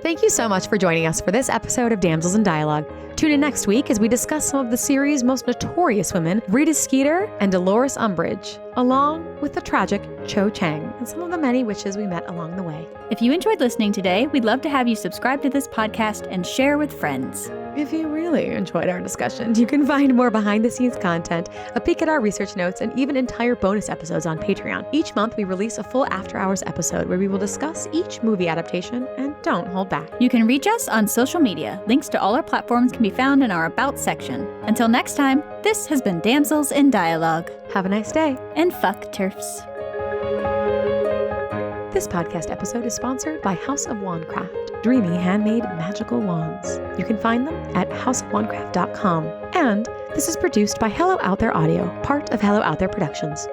Speaker 2: Thank you so much for joining us for this episode of Damsels in Dialogue. Tune in next week as we discuss some of the series' most notorious women, Rita Skeeter and Dolores Umbridge, along with the tragic Cho Chang and some of the many witches we met along the way.
Speaker 1: If you enjoyed listening today, we'd love to have you subscribe to this podcast and share with friends.
Speaker 2: If you really enjoyed our discussion, you can find more behind-the-scenes content, a peek at our research notes, and even entire bonus episodes on Patreon. Each month, we release a full after-hours episode where we will discuss each movie adaptation, and don't hold back.
Speaker 1: You can reach us on social media. Links to all our platforms can be found in our About section. Until next time, this has been Damsels in Dialogue.
Speaker 2: Have a nice day.
Speaker 1: And fuck TERFs.
Speaker 2: This podcast episode is sponsored by House of Wandcraft. Dreamy handmade magical wands. You can find them at houseofwandcraft.com. And this is produced by Hello Out There Audio, part of Hello Out There Productions.